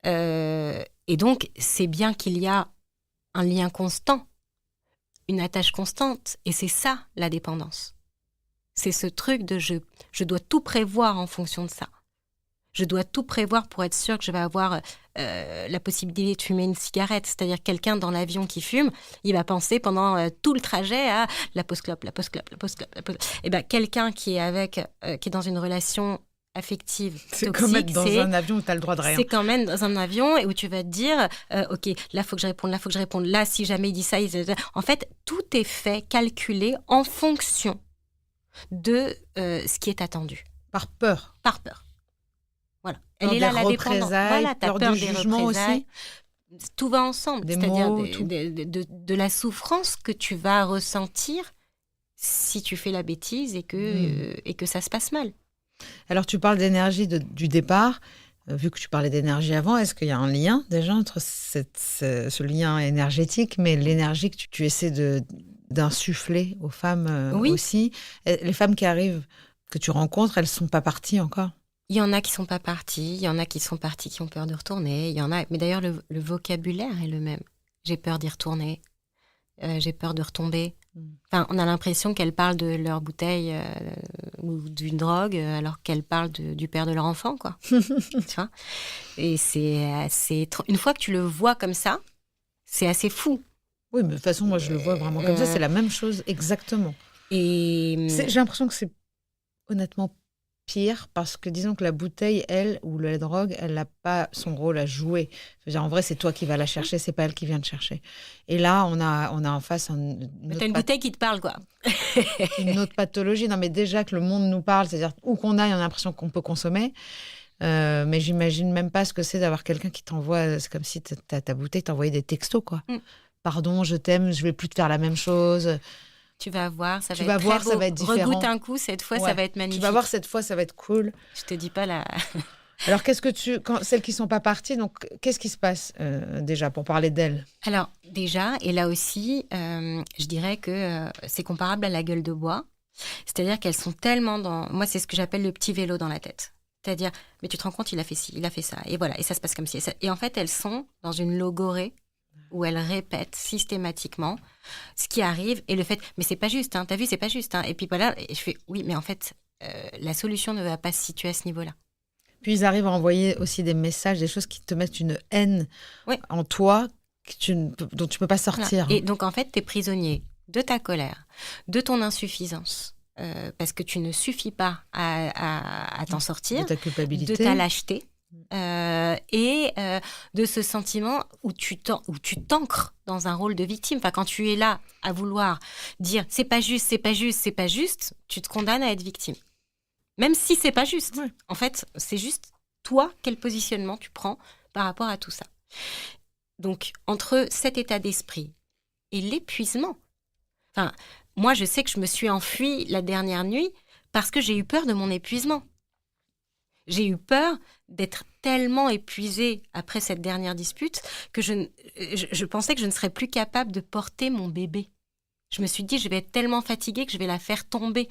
Et donc, c'est bien qu'il y a un lien constant, une attache constante. Et c'est ça, la dépendance. C'est ce truc de je dois tout prévoir en fonction de ça. Je dois tout prévoir pour être sûre que je vais avoir la possibilité de fumer une cigarette. C'est-à-dire quelqu'un dans l'avion qui fume, il va penser pendant tout le trajet à la pause clope, la pause clope, la pause clope, la pause... Et bien, quelqu'un qui est dans une relation affective, c'est toxique, comme être dans un avion où tu as le droit de rien. C'est quand même dans un avion et où tu vas te dire, ok, là, il faut que je réponde, là, si jamais il dit ça, En fait, tout est fait, calculé en fonction de ce qui est attendu. Par peur. Par peur. Voilà. Elle est là, la dépendance. Voilà, t'as peur des représailles. Aussi. Tout va ensemble. Des C'est-à-dire mots, de la souffrance que tu vas ressentir si tu fais la bêtise et que ça se passe mal. Alors, tu parles d'énergie du départ. Vu que tu parlais d'énergie avant, est-ce qu'il y a un lien déjà entre ce lien énergétique, mais l'énergie que tu essaies d'insuffler aux femmes aussi? Les femmes qui arrivent, que tu rencontres, elles ne sont pas parties encore? Il y en a qui ne sont pas parties, il y en a qui sont parties, qui ont peur de retourner. Il y en a, mais d'ailleurs, le vocabulaire est le même. J'ai peur d'y retourner, j'ai peur de retomber. Enfin, on a l'impression qu'elles parlent de leur bouteille ou d'une drogue alors qu'elles parlent du père de leur enfant, quoi. Tu vois ? Et c'est une fois que tu le vois comme ça, c'est assez fou. Oui, mais de toute façon, moi, je le vois vraiment comme ça. C'est la même chose, exactement. Et j'ai l'impression que c'est honnêtement pire parce que disons que la bouteille, elle, ou la drogue, elle n'a pas son rôle à jouer. C'est-à-dire, en vrai, c'est toi qui vas la chercher, c'est pas elle qui vient te chercher. Et là, on a en face t'as une bouteille qui te parle, quoi. Une autre pathologie. Non, mais déjà que le monde nous parle, c'est-à-dire où qu'on aille, on a l'impression qu'on peut consommer. Mais j'imagine même pas ce que c'est d'avoir quelqu'un qui t'envoie, c'est comme si ta bouteille t'envoyait des textos, quoi. Pardon, je t'aime, je vais plus te faire la même chose. Tu vas voir, ça va être différent. Regoute un coup, cette fois, ça va être magnifique. Tu vas voir, cette fois, ça va être cool. Je te dis pas là. Alors, celles qui sont pas parties, donc, qu'est-ce qui se passe déjà pour parler d'elles? Alors, déjà, et là aussi, je dirais que c'est comparable à la gueule de bois. C'est-à-dire qu'elles sont tellement dans... Moi, c'est ce que j'appelle le petit vélo dans la tête. C'est-à-dire, mais tu te rends compte, il a fait ci, il a fait ça. Et voilà, et ça se passe comme ci. Et en fait, elles sont dans une logorée où elles répètent systématiquement ce qui arrive et le fait, mais c'est pas juste, hein, t'as vu, c'est pas juste. Hein. Et puis voilà, et je fais, oui, mais en fait, la solution ne va pas se situer à ce niveau-là. Puis ils arrivent à envoyer aussi des messages, des choses qui te mettent une haine en toi dont tu peux pas sortir. Voilà. Et donc en fait, t'es prisonnier de ta colère, de ton insuffisance, parce que tu ne suffis pas à t'en sortir, de ta culpabilité, de ta lâcheté. Et de ce sentiment où tu t'ancres dans un rôle de victime. Enfin, quand tu es là à vouloir dire c'est pas juste, c'est pas juste, c'est pas juste, tu te condamnes à être victime. Même si c'est pas juste. Ouais. En fait, c'est juste toi, quel positionnement tu prends par rapport à tout ça. Donc, entre cet état d'esprit et l'épuisement, enfin, moi, je sais que je me suis enfuie la dernière nuit parce que j'ai eu peur de mon épuisement. J'ai eu peur d'être tellement épuisée après cette dernière dispute que je pensais que je ne serais plus capable de porter mon bébé. Je me suis dit, je vais être tellement fatiguée que je vais la faire tomber.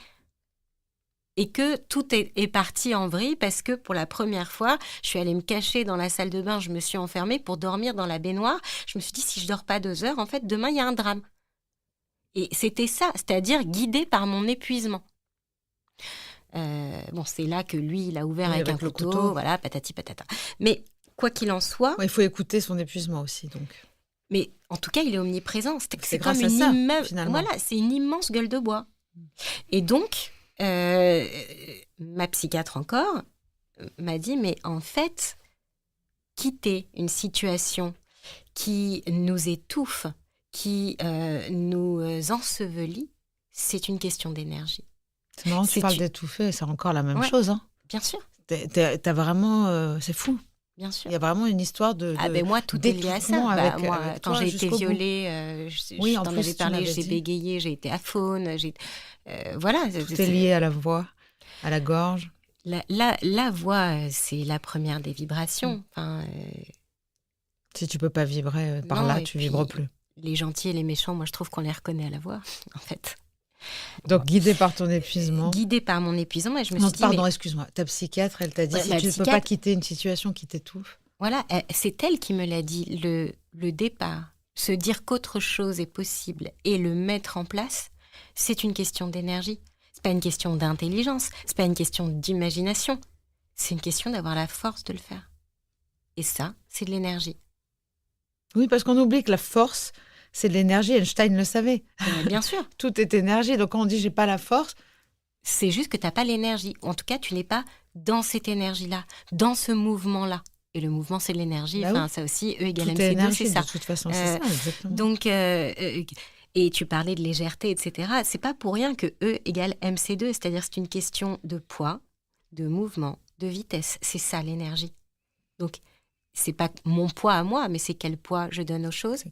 Et que tout est parti en vrille parce que pour la première fois, je suis allée me cacher dans la salle de bain, je me suis enfermée pour dormir dans la baignoire. Je me suis dit, si je dors pas 2 heures, en fait, demain, il y a un drame. Et c'était ça, c'est-à-dire guidée par mon épuisement. C'est là que lui, il a ouvert avec un couteau, voilà, patati patata. Mais quoi qu'il en soit... Il faut écouter son épuisement aussi, donc. Mais en tout cas, il est omniprésent. C'est grâce comme à ça, finalement. Voilà, c'est une immense gueule de bois. Et donc... ma psychiatre encore m'a dit, mais en fait, quitter une situation qui nous étouffe, qui nous ensevelit, c'est une question d'énergie. C'est marrant, tu parles d'étouffer, c'est encore la même chose. Hein. Bien sûr. T'as vraiment... c'est fou. Bien sûr. Il y a vraiment une histoire de moi, tout est lié à ça. Avec, moi, avec quand toi, j'ai été violée, je t'en avais parlé, j'ai bégayé, j'ai été aphone. Voilà. Tout est lié à la voix, à la gorge. La voix, c'est la première des vibrations. Si tu peux pas vibrer par là, tu vibres plus. Les gentils et les méchants, moi, je trouve qu'on les reconnaît à la voix, en fait. Donc, guidée par ton épuisement. Guidée par mon épuisement, et je me suis dit... Pardon, excuse-moi. Ta psychiatre, elle t'a dit, si tu ne peux pas quitter une situation qui t'étouffe. Voilà, c'est elle qui me l'a dit. Le départ, se dire qu'autre chose est possible et le mettre en place, c'est une question d'énergie. C'est pas une question d'intelligence, c'est pas une question d'imagination. C'est une question d'avoir la force de le faire. Et ça, c'est de l'énergie. Oui, parce qu'on oublie que la force... c'est de l'énergie, Einstein le savait. Bien sûr. Tout est énergie, donc quand on dit « j'ai pas la force », c'est juste que tu n'as pas l'énergie. En tout cas, tu n'es pas dans cette énergie-là, dans ce mouvement-là. Et le mouvement, c'est de l'énergie. Ça aussi, E égale MC2, énergie, c'est ça. De toute façon, c'est ça, exactement. Donc, et tu parlais de légèreté, etc. C'est pas pour rien que E égale MC2, c'est-à-dire c'est une question de poids, de mouvement, de vitesse. C'est ça, l'énergie. Donc, c'est pas mon poids à moi, mais c'est quel poids je donne aux choses.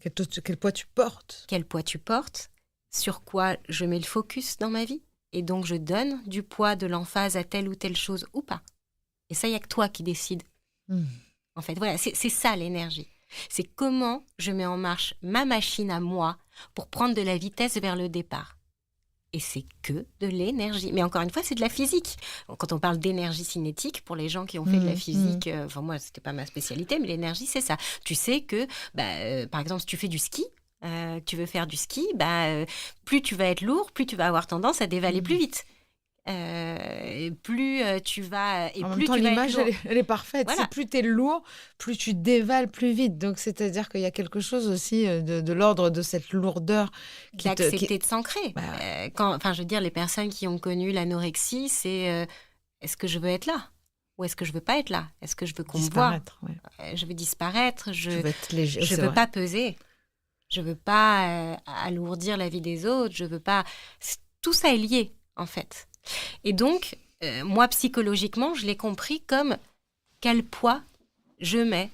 Quel poids tu portes. Quel poids tu portes, sur quoi je mets le focus dans ma vie. Et donc, je donne du poids, de l'emphase à telle ou telle chose ou pas. Et ça, il n'y a que toi qui décides. En fait, voilà, c'est ça l'énergie. C'est comment je mets en marche ma machine à moi pour prendre de la vitesse vers le départ. Et c'est que de l'énergie. Mais encore une fois, c'est de la physique. Quand on parle d'énergie cinétique, pour les gens qui ont fait de la physique, moi, c'était pas ma spécialité, mais l'énergie, c'est ça. Tu sais que, par exemple, si tu fais du ski, tu veux faire du ski, plus tu vas être lourd, plus tu vas avoir tendance à dévaler plus vite. Plus tu vas... Et en plus même temps, tu l'image, elle est parfaite. Voilà. C'est plus tu es lourd, plus tu dévales plus vite. Donc, c'est-à-dire qu'il y a quelque chose aussi de l'ordre de cette lourdeur. D'accepter de s'ancrer. Je veux dire, les personnes qui ont connu l'anorexie, c'est est-ce que je veux être là ? Ou est-ce que je veux pas être là ? Est-ce que je veux qu'on me voit ? Je veux disparaître, je veux pas peser. Je veux pas alourdir la vie des autres, je veux pas... Tout ça est lié, en fait. Et donc, moi, psychologiquement, je l'ai compris comme quel poids je mets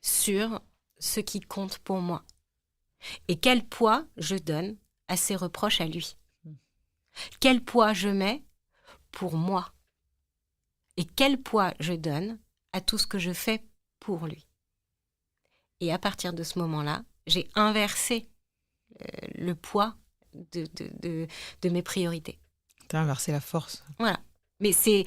sur ce qui compte pour moi. Et quel poids je donne à ses reproches à lui. Quel poids je mets pour moi. Et quel poids je donne à tout ce que je fais pour lui. Et à partir de ce moment-là, j'ai inversé le poids de mes priorités. Tu as inversé la force. Voilà. Mais c'est...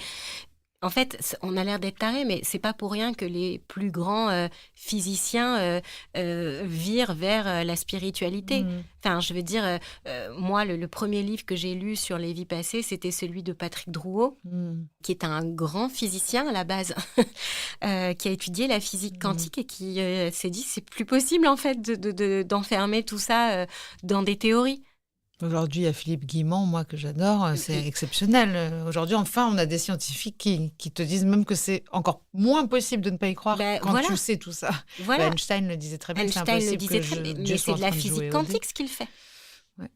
En fait, on a l'air d'être tarés, mais c'est pas pour rien que les plus grands physiciens virent vers la spiritualité. Enfin, je veux dire, moi, le premier livre que j'ai lu sur les vies passées, c'était celui de Patrick Drouot, qui est un grand physicien à la base, qui a étudié la physique quantique et qui s'est dit c'est plus possible en fait d'enfermer tout ça dans des théories. Aujourd'hui, il y a Philippe Guimond, moi, que j'adore. C'est exceptionnel. Aujourd'hui, enfin, on a des scientifiques qui te disent même que c'est encore moins possible de ne pas y croire quand tu sais tout ça. Voilà. Einstein le disait très bien. Einstein le disait très bien, mais c'est de la physique quantique ce qu'il fait. Ouais.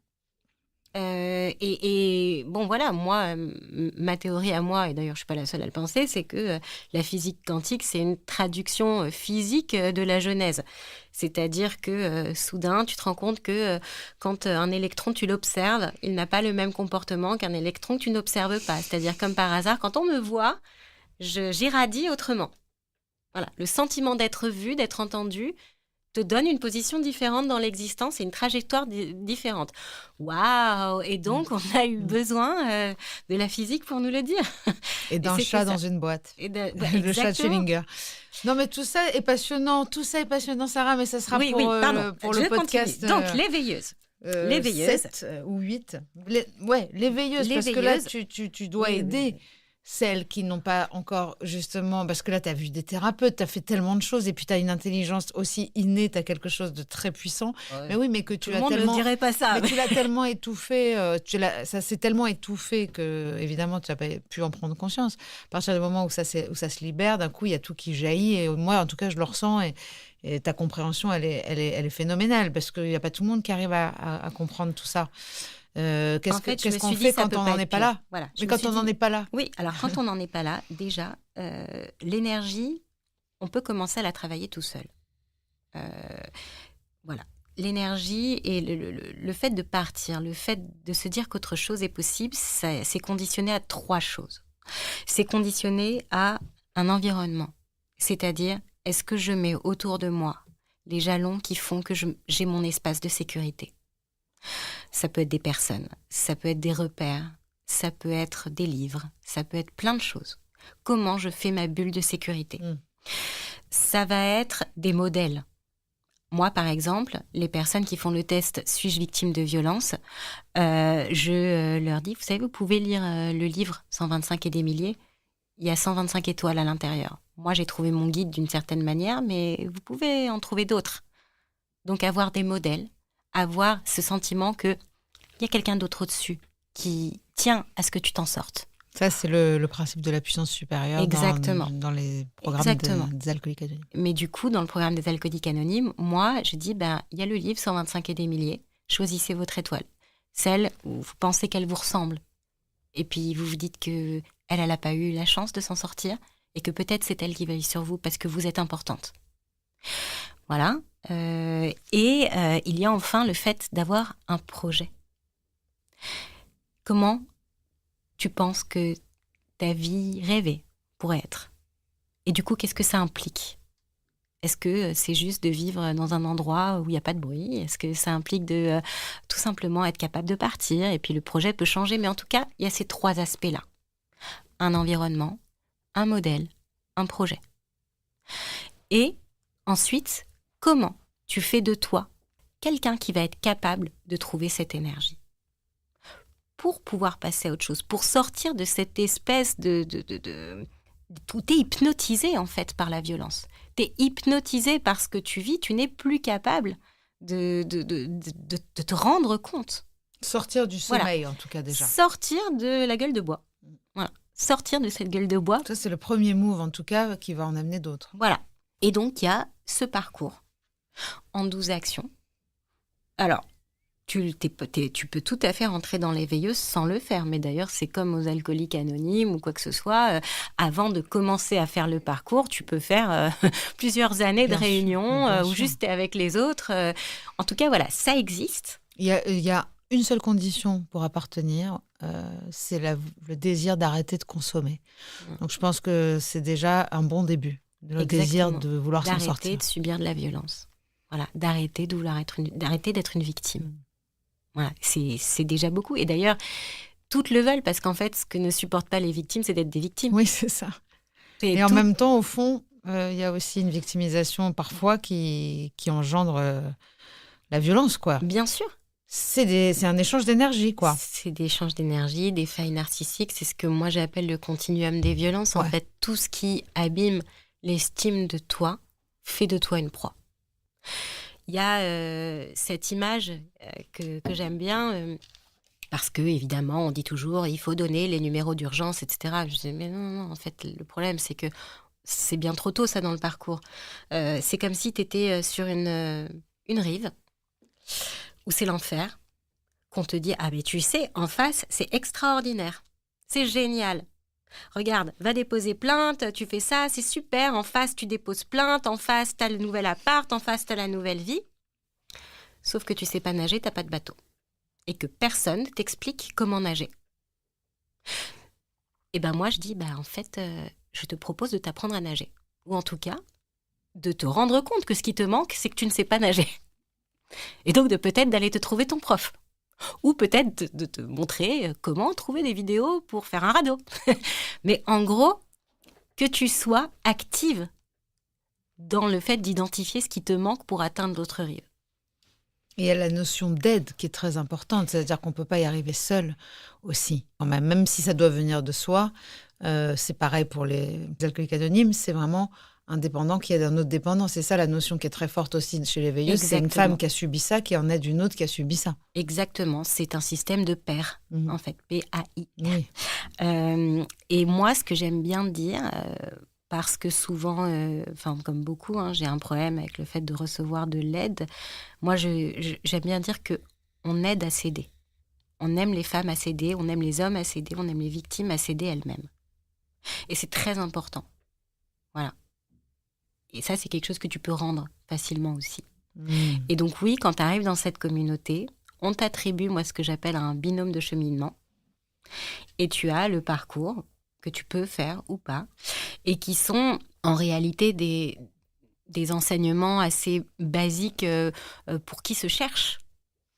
Et bon, voilà, moi, ma théorie à moi, et d'ailleurs, je ne suis pas la seule à le penser, c'est que la physique quantique, c'est une traduction physique de la Genèse. C'est-à-dire que soudain, tu te rends compte que quand un électron, tu l'observes, il n'a pas le même comportement qu'un électron que tu n'observes pas. C'est-à-dire, comme par hasard, quand on me voit, j'irradie autrement. Voilà, le sentiment d'être vu, d'être entendu, te donne une position différente dans l'existence et une trajectoire différente. Waouh! Et donc, on a eu besoin de la physique pour nous le dire. Et d'un chat dans une boîte. Le chat de Schellinger. Non, mais tout ça est passionnant, Sarah, mais ça sera pour le podcast. Donc, les veilleuses. Les veilleuses. 7 ou 8. Les veilleuses, parce que là, tu dois aider celles qui n'ont pas encore, justement, parce que là, tu as vu des thérapeutes, tu as fait tellement de choses, et puis tu as une intelligence aussi innée, tu as quelque chose de très puissant. Ouais. Mais oui, mais que tu l'as tellement... Tout le monde ne dirait pas ça. Mais tu l'as tellement étouffé, ça s'est tellement étouffé que, évidemment, tu n'as pas pu en prendre conscience. À partir du moment où ça se libère, d'un coup, il y a tout qui jaillit, et moi, en tout cas, je le ressens, et ta compréhension, elle est phénoménale, parce qu'il n'y a pas tout le monde qui arrive à comprendre tout ça. Qu'est-ce qu'on fait quand on n'en est pas là? Voilà. Mais quand on n'en est pas là? Oui, alors quand on n'en est pas là, déjà, l'énergie, on peut commencer à la travailler tout seul. Voilà. L'énergie et le fait de partir, le fait de se dire qu'autre chose est possible, c'est conditionné à 3 choses. C'est conditionné à un environnement. C'est-à-dire, est-ce que je mets autour de moi les jalons qui font que j'ai mon espace de sécurité? Ça peut être des personnes, ça peut être des repères, ça peut être des livres, ça peut être plein de choses. Comment je fais ma bulle de sécurité? Ça va être des modèles. Moi, par exemple, les personnes qui font le test « Suis-je victime de violence ?» je leur dis, vous savez, vous pouvez lire le livre « 125 et des milliers ». Il y a 125 étoiles à l'intérieur. Moi, j'ai trouvé mon guide d'une certaine manière, mais vous pouvez en trouver d'autres. Donc, avoir des modèles, avoir ce sentiment qu'il y a quelqu'un d'autre au-dessus qui tient à ce que tu t'en sortes. Ça, c'est le principe de la puissance supérieure. Exactement. Dans les programmes des alcooliques anonymes. Mais du coup, dans le programme des alcooliques anonymes, moi, je dis, il y a le livre 125 et des milliers, choisissez votre étoile. Celle où vous pensez qu'elle vous ressemble. Et puis, vous vous dites qu'elle n'a pas eu la chance de s'en sortir et que peut-être c'est elle qui veille sur vous parce que vous êtes importante. Voilà. Il y a enfin le fait d'avoir un projet. Comment tu penses que ta vie rêvée pourrait être? Et du coup, qu'est-ce que ça implique? Est-ce que c'est juste de vivre dans un endroit où il n'y a pas de bruit? Est-ce que ça implique de tout simplement être capable de partir? Et puis le projet peut changer, mais en tout cas, il y a ces 3 aspects-là. Un environnement, un modèle, un projet. Et ensuite, comment tu fais de toi quelqu'un qui va être capable de trouver cette énergie pour pouvoir passer à autre chose, pour sortir de cette espèce de où t'es hypnotisé en fait par la violence. T'es hypnotisé par ce que tu vis, tu n'es plus capable de te rendre compte. Sortir du sommeil, en tout cas, déjà. Sortir de la gueule de bois. Voilà. Sortir de cette gueule de bois. Ça, c'est le premier move, en tout cas, qui va en amener d'autres. Voilà. Et donc, il y a ce parcours en 12 actions. Alors, tu peux tout à fait rentrer dans les veilleuses sans le faire. Mais d'ailleurs, c'est comme aux alcooliques anonymes ou quoi que ce soit. Avant de commencer à faire le parcours, tu peux faire plusieurs années de réunions où juste t'es avec les autres. En tout cas, voilà, ça existe. Il y a une seule condition pour appartenir, c'est le désir d'arrêter de consommer. Donc, je pense que c'est déjà un bon début. Le désir de vouloir s'en sortir. D'arrêter de subir de la violence. Voilà, d'arrêter d'être une victime. Voilà, c'est déjà beaucoup. Et d'ailleurs, toutes le veulent parce qu'en fait, ce que ne supportent pas les victimes, c'est d'être des victimes. Oui, c'est ça. Et en même temps, au fond, il y a aussi une victimisation parfois qui engendre la violence, quoi. Bien sûr. C'est un échange d'énergie, quoi. C'est des échanges d'énergie, des failles narcissiques. C'est ce que moi, j'appelle le continuum des violences. En fait, tout ce qui abîme l'estime de toi fait de toi une proie. Il y a cette image que j'aime bien, parce que, évidemment, on dit toujours il faut donner les numéros d'urgence, etc. Je dis, mais non, en fait, le problème, c'est que c'est bien trop tôt, ça, dans le parcours. C'est comme si tu étais sur une rive où c'est l'enfer, qu'on te dit ah, mais tu sais, en face, c'est extraordinaire, c'est génial. Regarde, va déposer plainte, tu fais ça, c'est super. En face, tu déposes plainte. En face, t'as le nouvel appart. En face, t'as la nouvelle vie. Sauf que tu sais pas nager, t'as pas de bateau. Et que personne t'explique comment nager. Et ben moi, je dis, en fait, je te propose de t'apprendre à nager. Ou en tout cas, de te rendre compte que ce qui te manque, c'est que tu ne sais pas nager. Et donc, peut-être d'aller te trouver ton prof. Ou peut-être de te montrer comment trouver des vidéos pour faire un radeau. Mais en gros, que tu sois active dans le fait d'identifier ce qui te manque pour atteindre l'autre rive. Et il y a la notion d'aide qui est très importante, c'est-à-dire qu'on ne peut pas y arriver seul aussi. Quand même si ça doit venir de soi, c'est pareil pour les alcooliques anonymes, c'est vraiment un dépendant qui aide un autre dépendant. C'est ça la notion qui est très forte aussi chez les veilleuses. C'est une femme qui a subi ça, qui en aide une autre qui a subi ça. Exactement, c'est un système de pair, en fait, P-A-I. Oui. Et moi, ce que j'aime bien dire... parce que souvent, comme beaucoup, j'ai un problème avec le fait de recevoir de l'aide. Moi, j'aime bien dire qu'on aide à s'aider. On aime les femmes à s'aider, on aime les hommes à s'aider, on aime les victimes à s'aider elles-mêmes. Et c'est très important. Voilà. Et ça, c'est quelque chose que tu peux rendre facilement aussi. Et donc oui, quand tu arrives dans cette communauté, on t'attribue, moi, ce que j'appelle un binôme de cheminement. Et tu as le parcours que tu peux faire ou pas, et qui sont en réalité des enseignements assez basiques pour qui se cherche.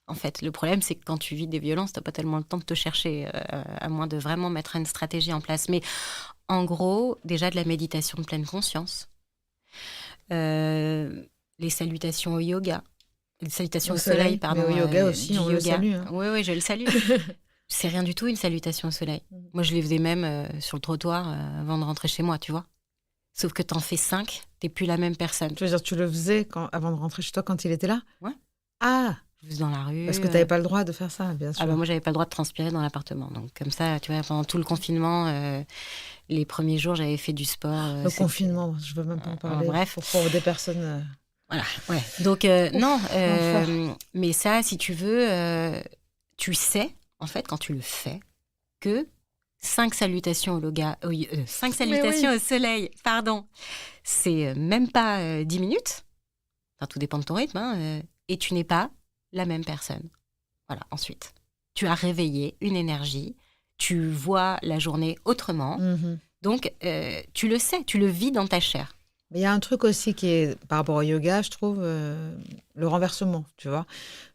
En fait, le problème, c'est que quand tu vis des violences, tu n'as pas tellement le temps de te chercher, à moins de vraiment mettre une stratégie en place. Mais en gros, déjà de la méditation de pleine conscience, les salutations au yoga, les salutations au soleil, pardon. Mais au yoga aussi, on le salue. Oui, je le salue. C'est rien du tout une salutation au soleil. Moi, je les faisais même sur le trottoir avant de rentrer chez moi, tu vois. Sauf que t'en fais 5, t'es plus la même personne. Tu veux dire, tu le faisais avant de rentrer chez toi quand il était là ? Ouais. Ah, je le faisais dans la rue. Parce que t'avais pas le droit de faire ça, bien sûr. Ah bah moi, j'avais pas le droit de transpirer dans l'appartement. Donc comme ça, tu vois, pendant tout le confinement, les premiers jours, j'avais fait du sport. Le confinement, je veux même pas en parler. Bref. Pour des personnes... Voilà, ouais. Donc non, mais ça, si tu veux, tu sais, en fait, quand tu le fais, que 5 salutations au yoga, 5 salutations au soleil, pardon, c'est même pas 10 minutes. Enfin, tout dépend de ton rythme, et tu n'es pas la même personne. Voilà, ensuite. Tu as réveillé une énergie, tu vois la journée autrement, donc tu le sais, tu le vis dans ta chair. Mais il y a un truc aussi qui est, par rapport au yoga, je trouve, le renversement, tu vois.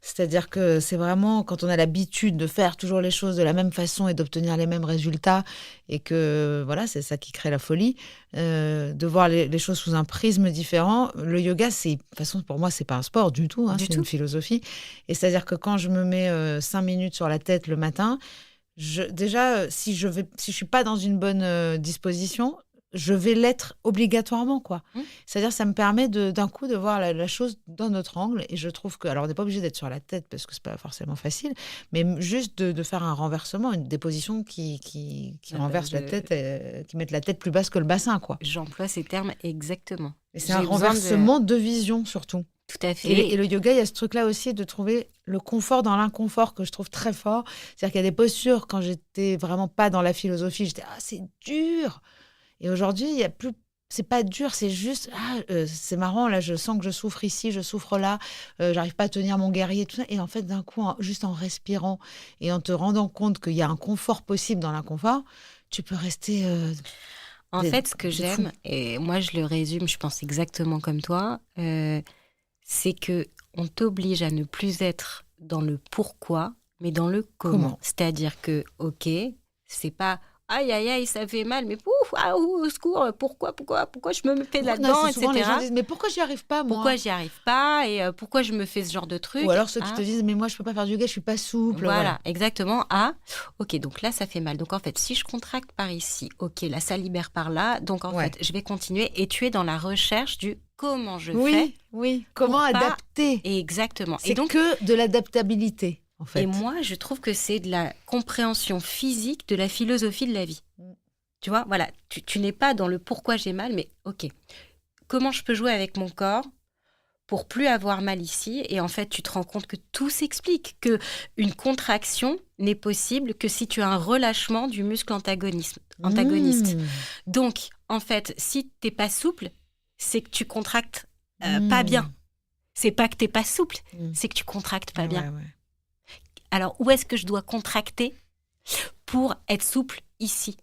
C'est-à-dire que c'est vraiment quand on a l'habitude de faire toujours les choses de la même façon et d'obtenir les mêmes résultats, et que, voilà, c'est ça qui crée la folie, de voir les choses sous un prisme différent. Le yoga, de toute façon, pour moi, c'est pas un sport du tout, c'est une philosophie. Et c'est-à-dire que quand je me mets 5 minutes sur la tête le matin, déjà, si je suis pas dans une bonne disposition, je vais l'être obligatoirement, quoi. C'est-à-dire, ça me permet d'un coup de voir la chose d'un autre angle. Et je trouve que, alors, on n'est pas obligé d'être sur la tête parce que c'est pas forcément facile, mais juste de faire un renversement, des positions qui renversent la tête, qui mettent la tête plus basse que le bassin, quoi. J'emploie ces termes exactement. Et c'est un renversement de vision, surtout. Tout à fait. Et le yoga, il y a ce truc-là aussi de trouver le confort dans l'inconfort que je trouve très fort. C'est-à-dire qu'il y a des postures, quand j'étais vraiment pas dans la philosophie, j'étais « Ah, c'est dur !» Et aujourd'hui, il y a plus, c'est pas dur, c'est juste c'est marrant, là, je sens que je souffre ici, je souffre là, j'arrive pas à tenir mon guerrier, tout ça. Et en fait, d'un coup, juste en respirant et en te rendant compte qu'il y a un confort possible dans l'inconfort, tu peux rester. En fait, ce que j'aime, et moi je le résume, je pense exactement comme toi, c'est que on t'oblige à ne plus être dans le pourquoi, mais dans le comment. C'est-à-dire que, ok, c'est pas aïe, aïe, aïe, ça fait mal, mais pouf, au secours, pourquoi je me fais là-dedans, etc. Les gens disent, mais pourquoi j'y arrive pas, moi ? Pourquoi j'y arrive pas et pourquoi je me fais ce genre de truc ? Ou alors ceux qui te disent, mais moi, je peux pas faire du yoga, je suis pas souple. Voilà, exactement. Ok, donc là, ça fait mal. Donc en fait, si je contracte par ici, ok, là, ça libère par là. Donc en fait, je vais continuer et tu es dans la recherche du comment je fais. Oui, comment adapter. Exactement. C'est donc que de l'adaptabilité. En fait. Et moi, je trouve que c'est de la compréhension physique de la philosophie de la vie. Tu vois, voilà, tu n'es pas dans le pourquoi j'ai mal, mais ok, comment je peux jouer avec mon corps pour plus avoir mal ici ? Et en fait, tu te rends compte que tout s'explique, que une contraction n'est possible que si tu as un relâchement du muscle antagoniste. Donc, en fait, si t'es pas souple, c'est que tu contractes pas bien. C'est pas que t'es pas souple, c'est que tu contractes pas bien. Ouais. Alors, où est-ce que je dois contracter pour être souple ici ?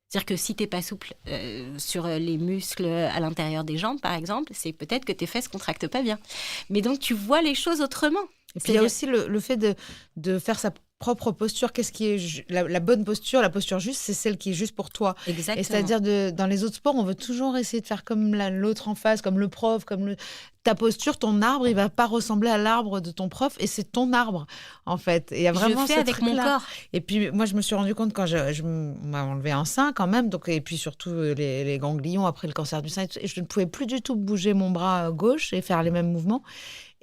C'est-à-dire que si tu n'es pas souple sur les muscles à l'intérieur des jambes, par exemple, c'est peut-être que tes fesses ne contractent pas bien. Mais donc, tu vois les choses autrement. Et puis, il y a aussi le fait de faire sa propre posture. Qu'est-ce qui est la bonne posture, la posture juste, c'est celle qui est juste pour toi. Exactement. Et c'est-à-dire, dans les autres sports, on veut toujours essayer de faire comme l'autre en face, comme le prof, ta posture, ton arbre, il va pas ressembler à l'arbre de ton prof, et c'est ton arbre, en fait. Et il y a vraiment je fais avec mon corps. Et puis, moi, je me suis rendu compte quand on m'a enlevé un sein, quand même, donc, et puis surtout les ganglions après le cancer du sein, et je ne pouvais plus du tout bouger mon bras gauche et faire les mêmes mouvements.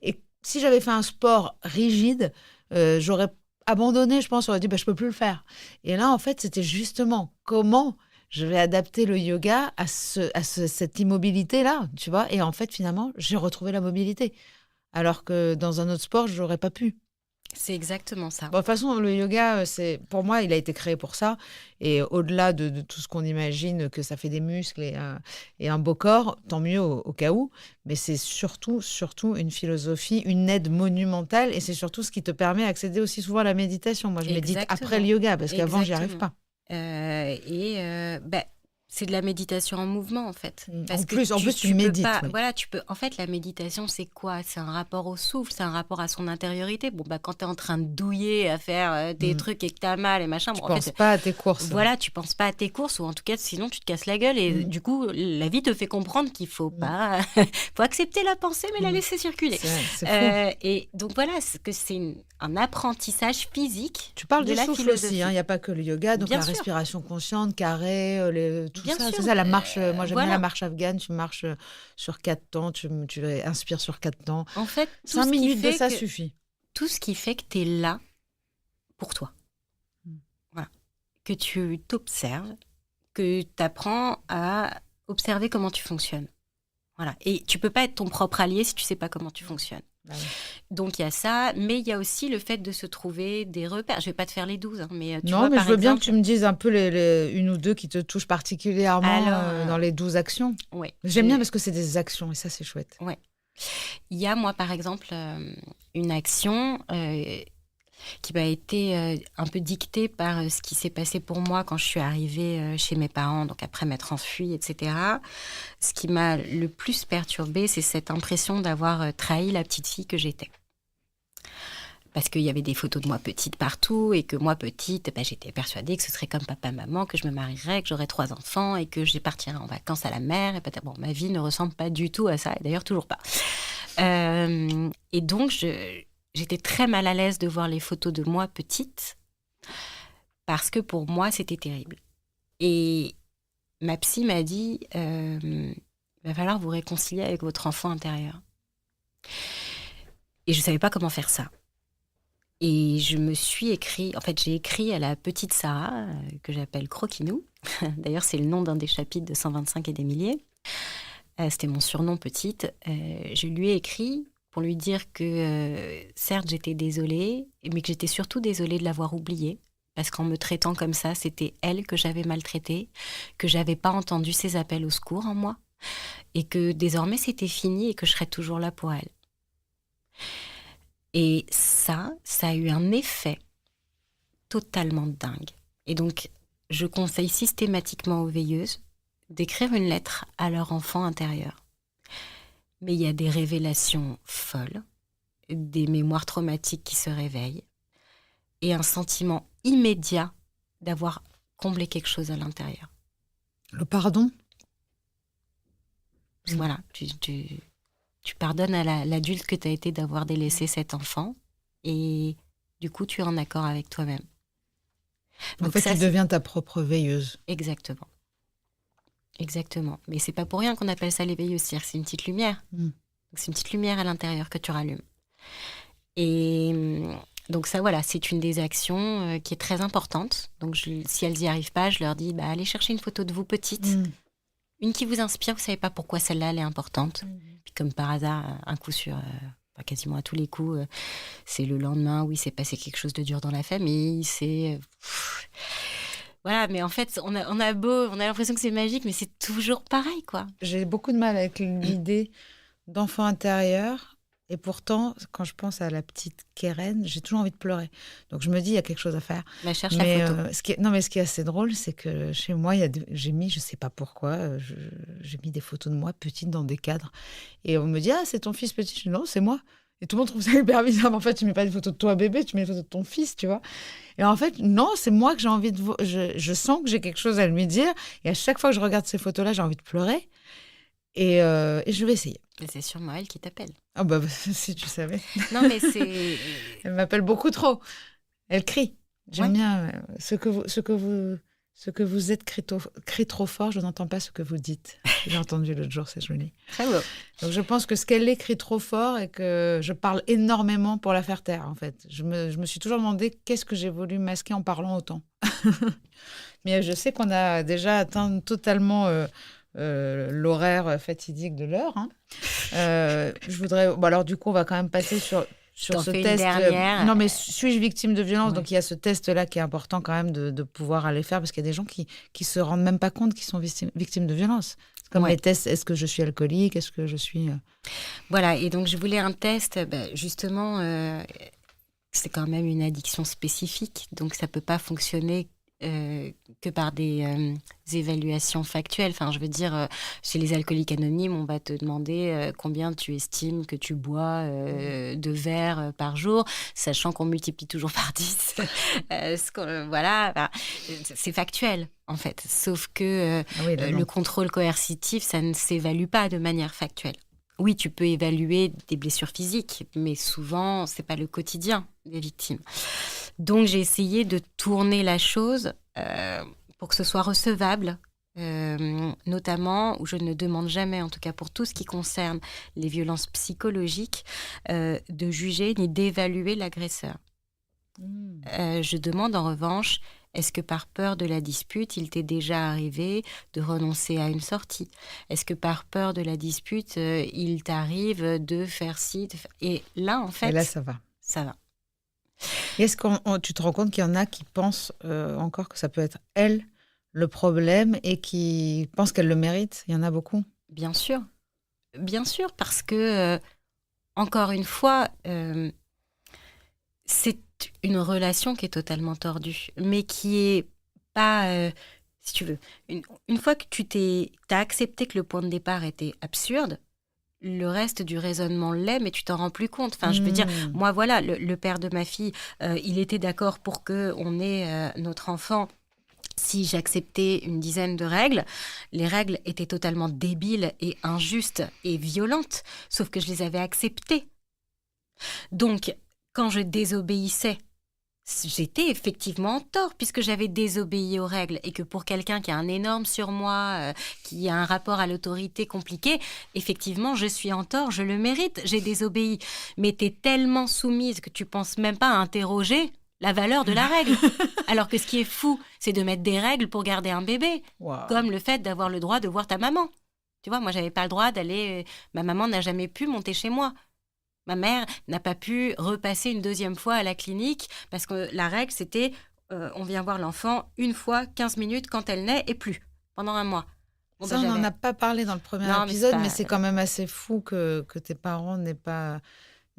Et si j'avais fait un sport rigide, j'aurais abandonné, je pense, j'aurais dit je peux plus le faire. Et là, en fait, c'était justement comment je vais adapter le yoga à cette immobilité-là, tu vois. Et en fait, finalement, j'ai retrouvé la mobilité. Alors que dans un autre sport, j'aurais pas pu. C'est exactement ça. Bon, de toute façon, le yoga, pour moi, il a été créé pour ça. Et au-delà de tout ce qu'on imagine, que ça fait des muscles et un beau corps, tant mieux au cas où. Mais c'est surtout une philosophie, une aide monumentale. Et c'est surtout ce qui te permet d'accéder aussi souvent à la méditation. Moi, je médite après le yoga parce qu'avant, j'y arrive pas. C'est de la méditation en mouvement, en fait. En plus, tu médites. Pas, oui. Voilà, en fait, la méditation, c'est quoi? C'est un rapport au souffle, c'est un rapport à son intériorité. Quand tu es en train de douiller à faire des trucs et que tu as mal et machin... Tu penses pas à tes courses. Voilà, tu penses pas à tes courses, ou en tout cas, sinon, tu te casses la gueule. Et du coup, la vie te fait comprendre qu'il faut pas... faut accepter la pensée, mais la laisser circuler. C'est fou. Et donc, voilà, c'est un apprentissage physique. Tu parles de du la souffle philosophie. aussi, il n'y a pas que le yoga, donc Bien la sûr. respiration consciente, carré, tout Bien ça. sûr. C'est ça, la marche. Moi, j'aime bien Voilà. la marche afghane. Tu marches sur 4 temps, tu inspires sur 4 temps. En fait, 5 minutes de ça suffit. Tout ce qui fait que tu es là pour toi. Voilà. Que tu t'observes, que tu apprends à observer comment tu fonctionnes. Voilà. Et tu peux pas être ton propre allié si tu sais pas comment tu fonctionnes. Ah oui. Donc, il y a ça, mais il y a aussi le fait de se trouver des repères. Je vais pas te faire les 12, mais tu non, vois, mais par je veux bien exemple... que tu me dises un peu une ou deux qui te touchent particulièrement dans les 12 actions. Ouais. J'aime bien parce que c'est des actions et ça, c'est chouette. Ouais. Il y a, moi, par exemple, une action qui m'a été un peu dictée par ce qui s'est passé pour moi quand je suis arrivée chez mes parents, donc après m'être enfuie, etc. Ce qui m'a le plus perturbée, c'est cette impression d'avoir trahi la petite fille que j'étais. Parce qu'il y avait des photos de moi petite partout et que moi petite, j'étais persuadée que ce serait comme papa-maman, que je me marierais, que j'aurais 3 enfants et que je partirais en vacances à la mer. Et peut-être, ma vie ne ressemble pas du tout à ça, et d'ailleurs toujours pas. Et donc, j'étais très mal à l'aise de voir les photos de moi petite parce que pour moi, c'était terrible. Et ma psy m'a dit, il va falloir vous réconcilier avec votre enfant intérieur. Et je ne savais pas comment faire ça. Et je me suis j'ai écrit à la petite Sarah, que j'appelle Croquinou. D'ailleurs, c'est le nom d'un des chapitres de 125 et des milliers. C'était mon surnom petite. Je lui ai écrit pour lui dire que, certes, j'étais désolée, mais que j'étais surtout désolée de l'avoir oubliée. Parce qu'en me traitant comme ça, c'était elle que j'avais maltraitée, que j'avais pas entendu ses appels au secours en moi, et que désormais c'était fini et que je serais toujours là pour elle. Et ça a eu un effet totalement dingue. Et donc, je conseille systématiquement aux veilleuses d'écrire une lettre à leur enfant intérieur. Mais il y a des révélations folles, des mémoires traumatiques qui se réveillent, et un sentiment immédiat d'avoir comblé quelque chose à l'intérieur. Le pardon ? Voilà, tu pardonnes à l'adulte que tu as été d'avoir délaissé cet enfant, et du coup, tu es en accord avec toi-même. En fait, tu deviens ta propre veilleuse. Exactement. Exactement. Mais c'est pas pour rien qu'on appelle ça les veilleuses, c'est-à-dire que c'est une petite lumière. Donc, c'est une petite lumière à l'intérieur que tu rallumes. Et donc ça, voilà, c'est une des actions qui est très importante. Donc si elles n'y arrivent pas, je leur dis, allez chercher une photo de vous petite. Une qui vous inspire, vous savez pas pourquoi celle-là, elle est importante. Puis comme par hasard, un coup sur... quasiment à tous les coups, c'est le lendemain où il s'est passé quelque chose de dur dans la famille, voilà, mais en fait, on a l'impression que c'est magique, mais c'est toujours pareil, quoi. J'ai beaucoup de mal avec l'idée d'enfant intérieur Et pourtant, quand je pense à la petite Keren, j'ai toujours envie de pleurer. Donc je me dis, il y a quelque chose à faire. Mais cherche la photo. Ce qui est assez drôle, c'est que chez moi, j'ai mis, je ne sais pas pourquoi, j'ai mis des photos de moi petite dans des cadres. Et on me dit, ah, c'est ton fils petit. Je dis, non, c'est moi. Et tout le monde trouve ça hyper bizarre. Mais en fait, tu ne mets pas des photos de toi bébé, tu mets des photos de ton fils, tu vois. Et en fait, non, c'est moi que j'ai envie de... Je sens que j'ai quelque chose à lui dire. Et à chaque fois que je regarde ces photos-là, j'ai envie de pleurer. Et je vais essayer. Et c'est sûrement elle qui t'appelle. Ah bah si tu savais. Non, mais c'est... Elle m'appelle beaucoup trop. Elle crie. J'aime bien ce que vous êtes crie trop fort, je n'entends pas ce que vous dites. J'ai entendu l'autre jour, c'est joli. Très beau. Donc je pense que ce qu'elle crie trop fort et que je parle énormément pour la faire taire, en fait. Je me suis toujours demandé qu'est-ce que j'ai voulu masquer en parlant autant. Mais je sais qu'on a déjà atteint totalement... l'horaire fatidique de l'heure. Hein. Je voudrais... Bon, alors, du coup, on va quand même passer sur ce test. Non, mais suis-je victime de violence? Donc, il y a ce test-là qui est important quand même de pouvoir aller faire parce qu'il y a des gens qui se rendent même pas compte qu'ils sont victimes de violence. C'est comme les tests, est-ce que je suis alcoolique? Est-ce que je suis... Voilà, et donc je voulais un test, justement, c'est quand même une addiction spécifique, donc ça peut pas fonctionner que par des évaluations factuelles. Enfin, je veux dire, chez les alcooliques anonymes, on va te demander combien tu estimes que tu bois de verres par jour, sachant qu'on multiplie toujours par 10. Voilà, c'est factuel, en fait. Sauf que le contrôle coercitif, ça ne s'évalue pas de manière factuelle. Oui, tu peux évaluer des blessures physiques, mais souvent, c'est pas le quotidien des victimes. Donc, j'ai essayé de tourner la chose pour que ce soit recevable, notamment où je ne demande jamais, en tout cas pour tout ce qui concerne les violences psychologiques, de juger ni d'évaluer l'agresseur. Je demande en revanche, est-ce que par peur de la dispute, il t'est déjà arrivé de renoncer à une sortie? Est-ce que par peur de la dispute, il t'arrive de faire ci, Et là, en fait... Et là, ça va. Ça va. Et est-ce que tu te rends compte qu'il y en a qui pensent encore que ça peut être elle le problème et qui pensent qu'elle le mérite? Il y en a beaucoup. Bien sûr, parce que, encore une fois, c'est une relation qui est totalement tordue, mais qui est pas, si tu veux, une fois que t'as accepté que le point de départ était absurde, le reste du raisonnement l'est, mais tu t'en rends plus compte. Enfin, je veux dire, moi, voilà, le père de ma fille, il était d'accord pour qu'on ait notre enfant si j'acceptais une dizaine de règles. Les règles étaient totalement débiles et injustes et violentes, sauf que je les avais acceptées. Donc, quand je désobéissais, j'étais effectivement en tort puisque j'avais désobéi aux règles et que pour quelqu'un qui a un énorme surmoi, qui a un rapport à l'autorité compliqué, effectivement, je suis en tort, je le mérite, j'ai désobéi. Mais t'es tellement soumise que tu penses même pas à interroger la valeur de la règle. Alors que ce qui est fou, c'est de mettre des règles pour garder un bébé, comme le fait d'avoir le droit de voir ta maman. Tu vois, moi, j'avais pas le droit d'aller... Ma maman n'a jamais pu monter chez moi. Ma mère n'a pas pu repasser une deuxième fois à la clinique parce que la règle, c'était on vient voir l'enfant une fois, 15 minutes quand elle naît et plus, pendant un mois. Bon, ça, on n'en a pas parlé dans le premier épisode, mais c'est quand même assez fou que tes parents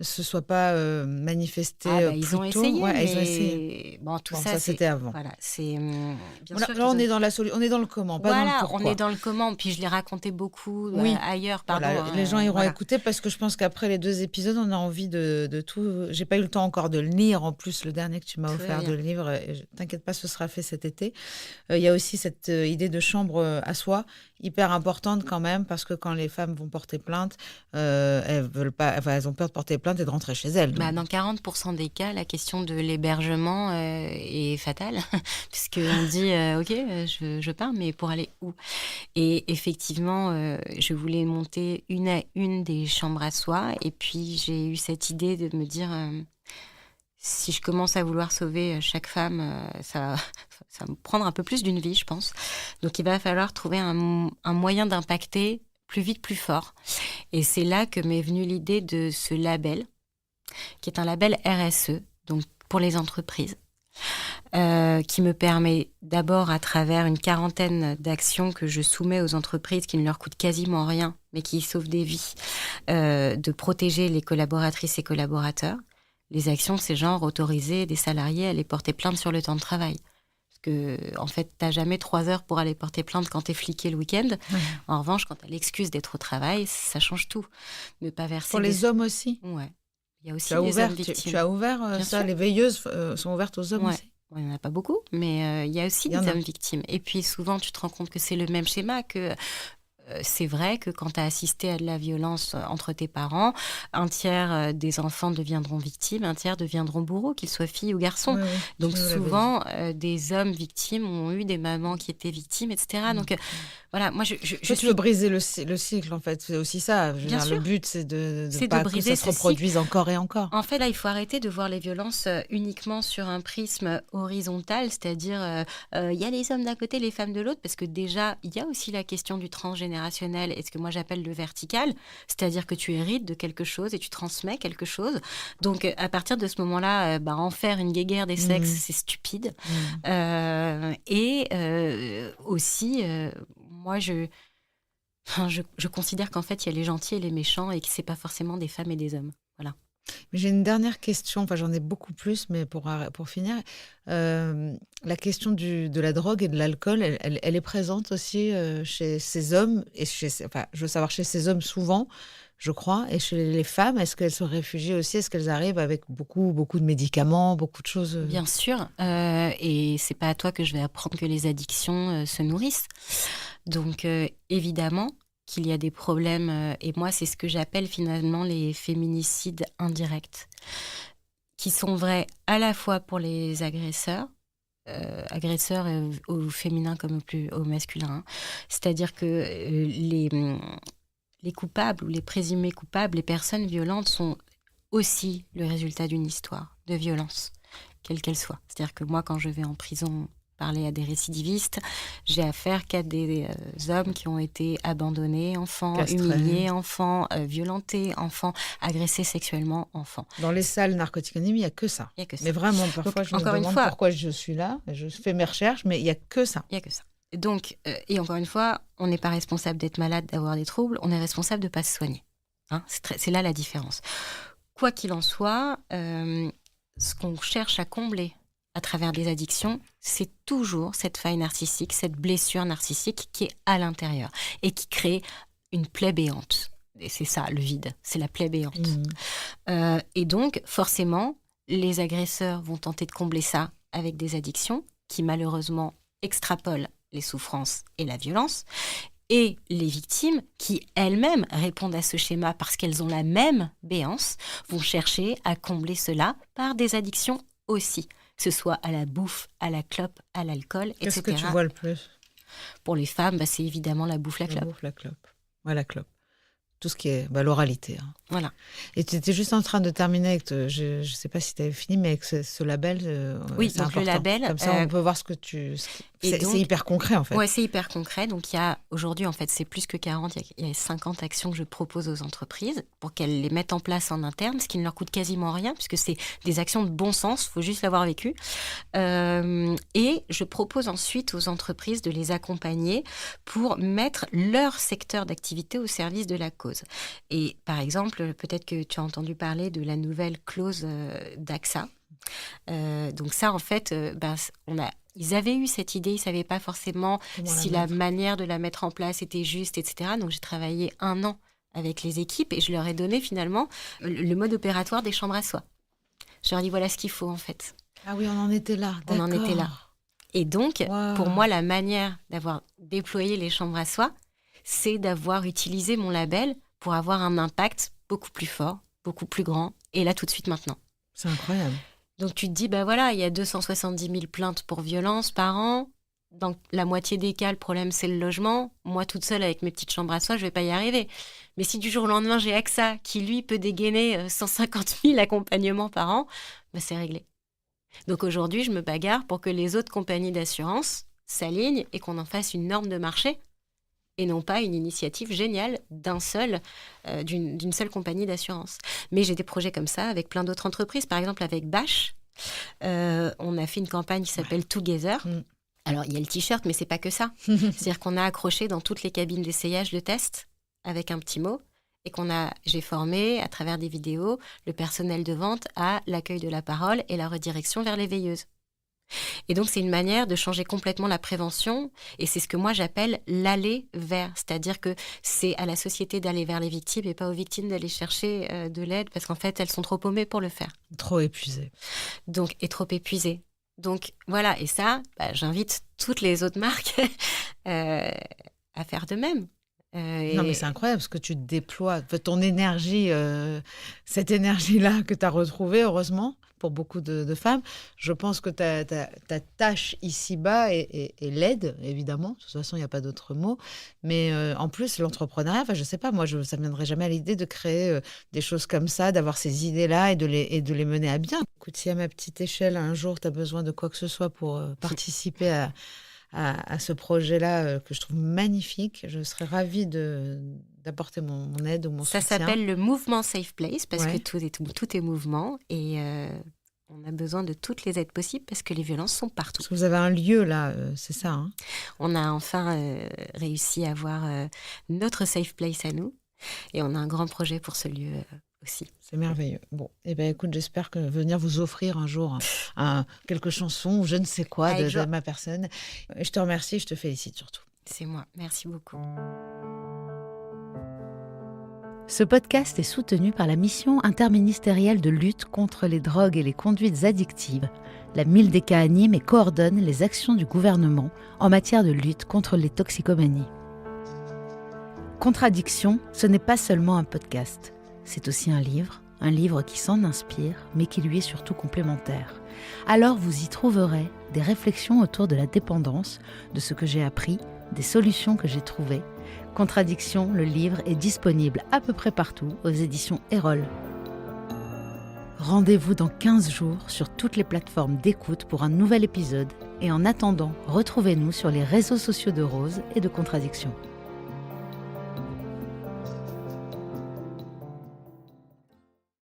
se soient pas manifestés ils plus ont tôt. essayé, ouais, mais... ils ont essayé. Bon, ça c'était avant. Voilà, c'est... Bien sûr là, on est dans on est dans le comment, pas dans le pourquoi. On est dans le comment, puis je l'ai raconté beaucoup ailleurs. Pardon, les gens iront écouter parce que je pense qu'après les 2 épisodes, on a envie de tout. J'ai pas eu le temps encore de le lire, en plus, le dernier que tu m'as offert de le livre. T'inquiète pas, ce sera fait cet été. Il y a aussi cette idée de chambre à soi, hyper importante quand même, parce que quand les femmes vont porter plainte, elles ont peur de porter plainte et de rentrer chez elles. Dans 40% des cas, la question de l'hébergement est fatale, puisqu'on dit ok, je pars, mais pour aller où? Et effectivement, je voulais monter une à une des chambres à soi, et puis j'ai eu cette idée de me dire si je commence à vouloir sauver chaque femme, ça va me prendre un peu plus d'une vie, je pense. Donc il va falloir trouver un moyen d'impacter plus vite, plus fort. Et c'est là que m'est venue l'idée de ce label, qui est un label RSE, donc pour les entreprises. qui me permet d'abord, à travers une quarantaine d'actions que je soumets aux entreprises qui ne leur coûtent quasiment rien, mais qui sauvent des vies, de protéger les collaboratrices et collaborateurs. Les actions, c'est genre autoriser des salariés à aller porter plainte sur le temps de travail. Parce que, en fait, tu n'as jamais 3 heures pour aller porter plainte quand tu es fliqué le week-end. Ouais. En revanche, quand tu as l'excuse d'être au travail, ça change tout. Ne pas verser Pour les hommes aussi. Ouais. Il y a aussi Tu as des ouvert, hommes victimes. tu as ouvert ça, sûr. les veilleuses sont ouvertes aux hommes Ouais. aussi. Bon, il n'y en a pas beaucoup, mais il y a aussi des hommes victimes. Et puis souvent, tu te rends compte que c'est le même schéma, que c'est vrai que quand tu as assisté à de la violence entre tes parents, un tiers des enfants deviendront victimes, un tiers deviendront bourreaux, qu'ils soient filles ou garçons. Oui, oui, Donc souvent, des hommes victimes ont eu des mamans qui étaient victimes, etc. Donc voilà, moi je tu veux briser le cycle, en fait. C'est aussi ça. Bien sûr. Le but, c'est de C'est pas de briser que ça se reproduise encore et encore. En fait, là, il faut arrêter de voir les violences uniquement sur un prisme horizontal, c'est-à-dire il y a les hommes d'un côté, les femmes de l'autre, parce que déjà, il y a aussi la question du transgénérationnel et ce que moi j'appelle le vertical, c'est-à-dire que tu hérites de quelque chose et tu transmets quelque chose. Donc, à partir de ce moment-là, en faire une guéguerre des sexes, c'est stupide. Aussi, moi, je considère qu'en fait, il y a les gentils et les méchants et que c'est pas forcément des femmes et des hommes. Voilà. Mais j'ai une dernière question, enfin j'en ai beaucoup plus, mais pour finir, la question de la drogue et de l'alcool, elle est présente aussi chez ces hommes, et je veux savoir chez ces hommes souvent, je crois, et chez les femmes, est-ce qu'elles se réfugient aussi? Est-ce qu'elles arrivent avec beaucoup de médicaments, beaucoup de choses Bien sûr, et c'est pas à toi que je vais apprendre que les addictions se nourrissent. Donc évidemment qu'il y a des problèmes, et moi c'est ce que j'appelle finalement les féminicides indirects, qui sont vrais à la fois pour les agresseurs au féminin comme au masculin. C'est-à-dire que les coupables ou les présumés coupables, les personnes violentes sont aussi le résultat d'une histoire de violence, quelle qu'elle soit. C'est-à-dire que moi, quand je vais en prison parler à des récidivistes, j'ai affaire qu'à des hommes qui ont été abandonnés, enfants, castrés, humiliés, enfants, violentés, enfants, agressés sexuellement, enfants. Dans les salles Narcotiques Anonymes, il n'y a que ça. Il y a que ça. Mais vraiment, parfois, je me demande pourquoi je suis là, je fais mes recherches, mais il n'y a que ça. Il n'y a que ça. Donc, et encore une fois, on n'est pas responsable d'être malade, d'avoir des troubles, on est responsable de ne pas se soigner. Hein, c'est là la différence. Quoi qu'il en soit, ce qu'on cherche à combler à travers des addictions, c'est toujours cette faille narcissique, cette blessure narcissique qui est à l'intérieur et qui crée une plaie béante. Et c'est ça, le vide, c'est la plaie béante. Et donc, forcément, les agresseurs vont tenter de combler ça avec des addictions qui, malheureusement, extrapolent les souffrances et la violence. Et les victimes, qui elles-mêmes répondent à ce schéma parce qu'elles ont la même béance, vont chercher à combler cela par des addictions aussi, que ce soit à la bouffe, à la clope, à l'alcool, etc. Qu'est-ce que tu vois le plus? Pour les femmes, c'est évidemment la bouffe, la clope. La bouffe, la clope. Ouais, la clope. Tout ce qui est l'oralité. Hein. Voilà. Et tu étais juste en train de terminer avec, je ne sais pas si tu avais fini, mais avec ce label. Oui, c'est donc important. le label. Comme ça, on peut voir ce que tu... C'est hyper concret, en fait. Oui, c'est hyper concret. Donc, il y a aujourd'hui, en fait, c'est plus que 40. Il y a 50 actions que je propose aux entreprises pour qu'elles les mettent en place en interne, ce qui ne leur coûte quasiment rien, puisque c'est des actions de bon sens. Il faut juste l'avoir vécu. Et je propose ensuite aux entreprises de les accompagner pour mettre leur secteur d'activité au service de la cause. Et par exemple, peut-être que tu as entendu parler de la nouvelle clause d'AXA. Donc ça, en fait, ils avaient eu cette idée, ils ne savaient pas forcément si la manière de la mettre en place était juste, etc. Donc j'ai travaillé 1 an avec les équipes et je leur ai donné finalement le mode opératoire des chambres à soie. Je leur ai dit, voilà ce qu'il faut en fait. Ah oui, on en était là, d'accord. On en était là. Et donc, pour moi, la manière d'avoir déployé les chambres à soie, c'est d'avoir utilisé mon label pour avoir un impact beaucoup plus fort, beaucoup plus grand, et là tout de suite maintenant. C'est incroyable. Donc tu te dis, il y a 270 000 plaintes pour violence par an. Dans la moitié des cas, le problème, c'est le logement. Moi, toute seule, avec mes petites chambres à soie, je ne vais pas y arriver. Mais si du jour au lendemain, j'ai AXA, qui, lui, peut dégainer 150 000 accompagnements par an, c'est réglé. Donc aujourd'hui, je me bagarre pour que les autres compagnies d'assurance s'alignent et qu'on en fasse une norme de marché et non pas une initiative géniale d'une seule compagnie d'assurance. Mais j'ai des projets comme ça avec plein d'autres entreprises, par exemple avec Bâche, On a fait une campagne qui s'appelle Together. Alors, il y a le t-shirt, mais c'est pas que ça. C'est-à-dire qu'on a accroché dans toutes les cabines d'essayage de test avec un petit mot et j'ai formé, à travers des vidéos, le personnel de vente à l'accueil de la parole et la redirection vers les veilleuses. Et donc, c'est une manière de changer complètement la prévention et c'est ce que moi, j'appelle l'aller vers. C'est-à-dire que c'est à la société d'aller vers les victimes et pas aux victimes d'aller chercher de l'aide parce qu'en fait, elles sont trop paumées pour le faire. Trop épuisées. Et trop épuisées. Donc voilà, et ça, j'invite toutes les autres marques à faire de même. Non, mais c'est incroyable ce que tu déploies, ton énergie, cette énergie-là que tu as retrouvée, heureusement, pour beaucoup de femmes. Je pense que ta tâche ici-bas est l'aide, évidemment. De toute façon, il n'y a pas d'autre mot. Mais en plus, l'entrepreneuriat, ça ne me viendrait jamais à l'idée de créer des choses comme ça, d'avoir ces idées-là et de les mener à bien. Écoute, si à ma petite échelle, un jour, tu as besoin de quoi que ce soit pour participer à ce projet-là que je trouve magnifique, je serais ravie d'apporter mon aide ou mon soutien. Ça s'appelle le mouvement Safe Place parce que tout est mouvement et on a besoin de toutes les aides possibles parce que les violences sont partout. Parce que vous avez un lieu là, c'est ça, hein? On a enfin réussi à avoir notre Safe Place à nous et on a un grand projet pour ce lieu aussi. C'est merveilleux. Bon, écoute, j'espère que venir vous offrir un jour quelques chansons ou je ne sais quoi de ma personne. Je te remercie, je te félicite surtout. C'est moi, merci beaucoup. Ce podcast est soutenu par la mission interministérielle de lutte contre les drogues et les conduites addictives. La MILDECA anime et coordonne les actions du gouvernement en matière de lutte contre les toxicomanies. Contradiction, ce n'est pas seulement un podcast. C'est aussi un livre qui s'en inspire, mais qui lui est surtout complémentaire. Alors vous y trouverez des réflexions autour de la dépendance, de ce que j'ai appris, des solutions que j'ai trouvées. Contradiction, le livre est disponible à peu près partout aux éditions Erol. Rendez-vous dans 15 jours sur toutes les plateformes d'écoute pour un nouvel épisode et en attendant, retrouvez-nous sur les réseaux sociaux de Rose et de Contradiction.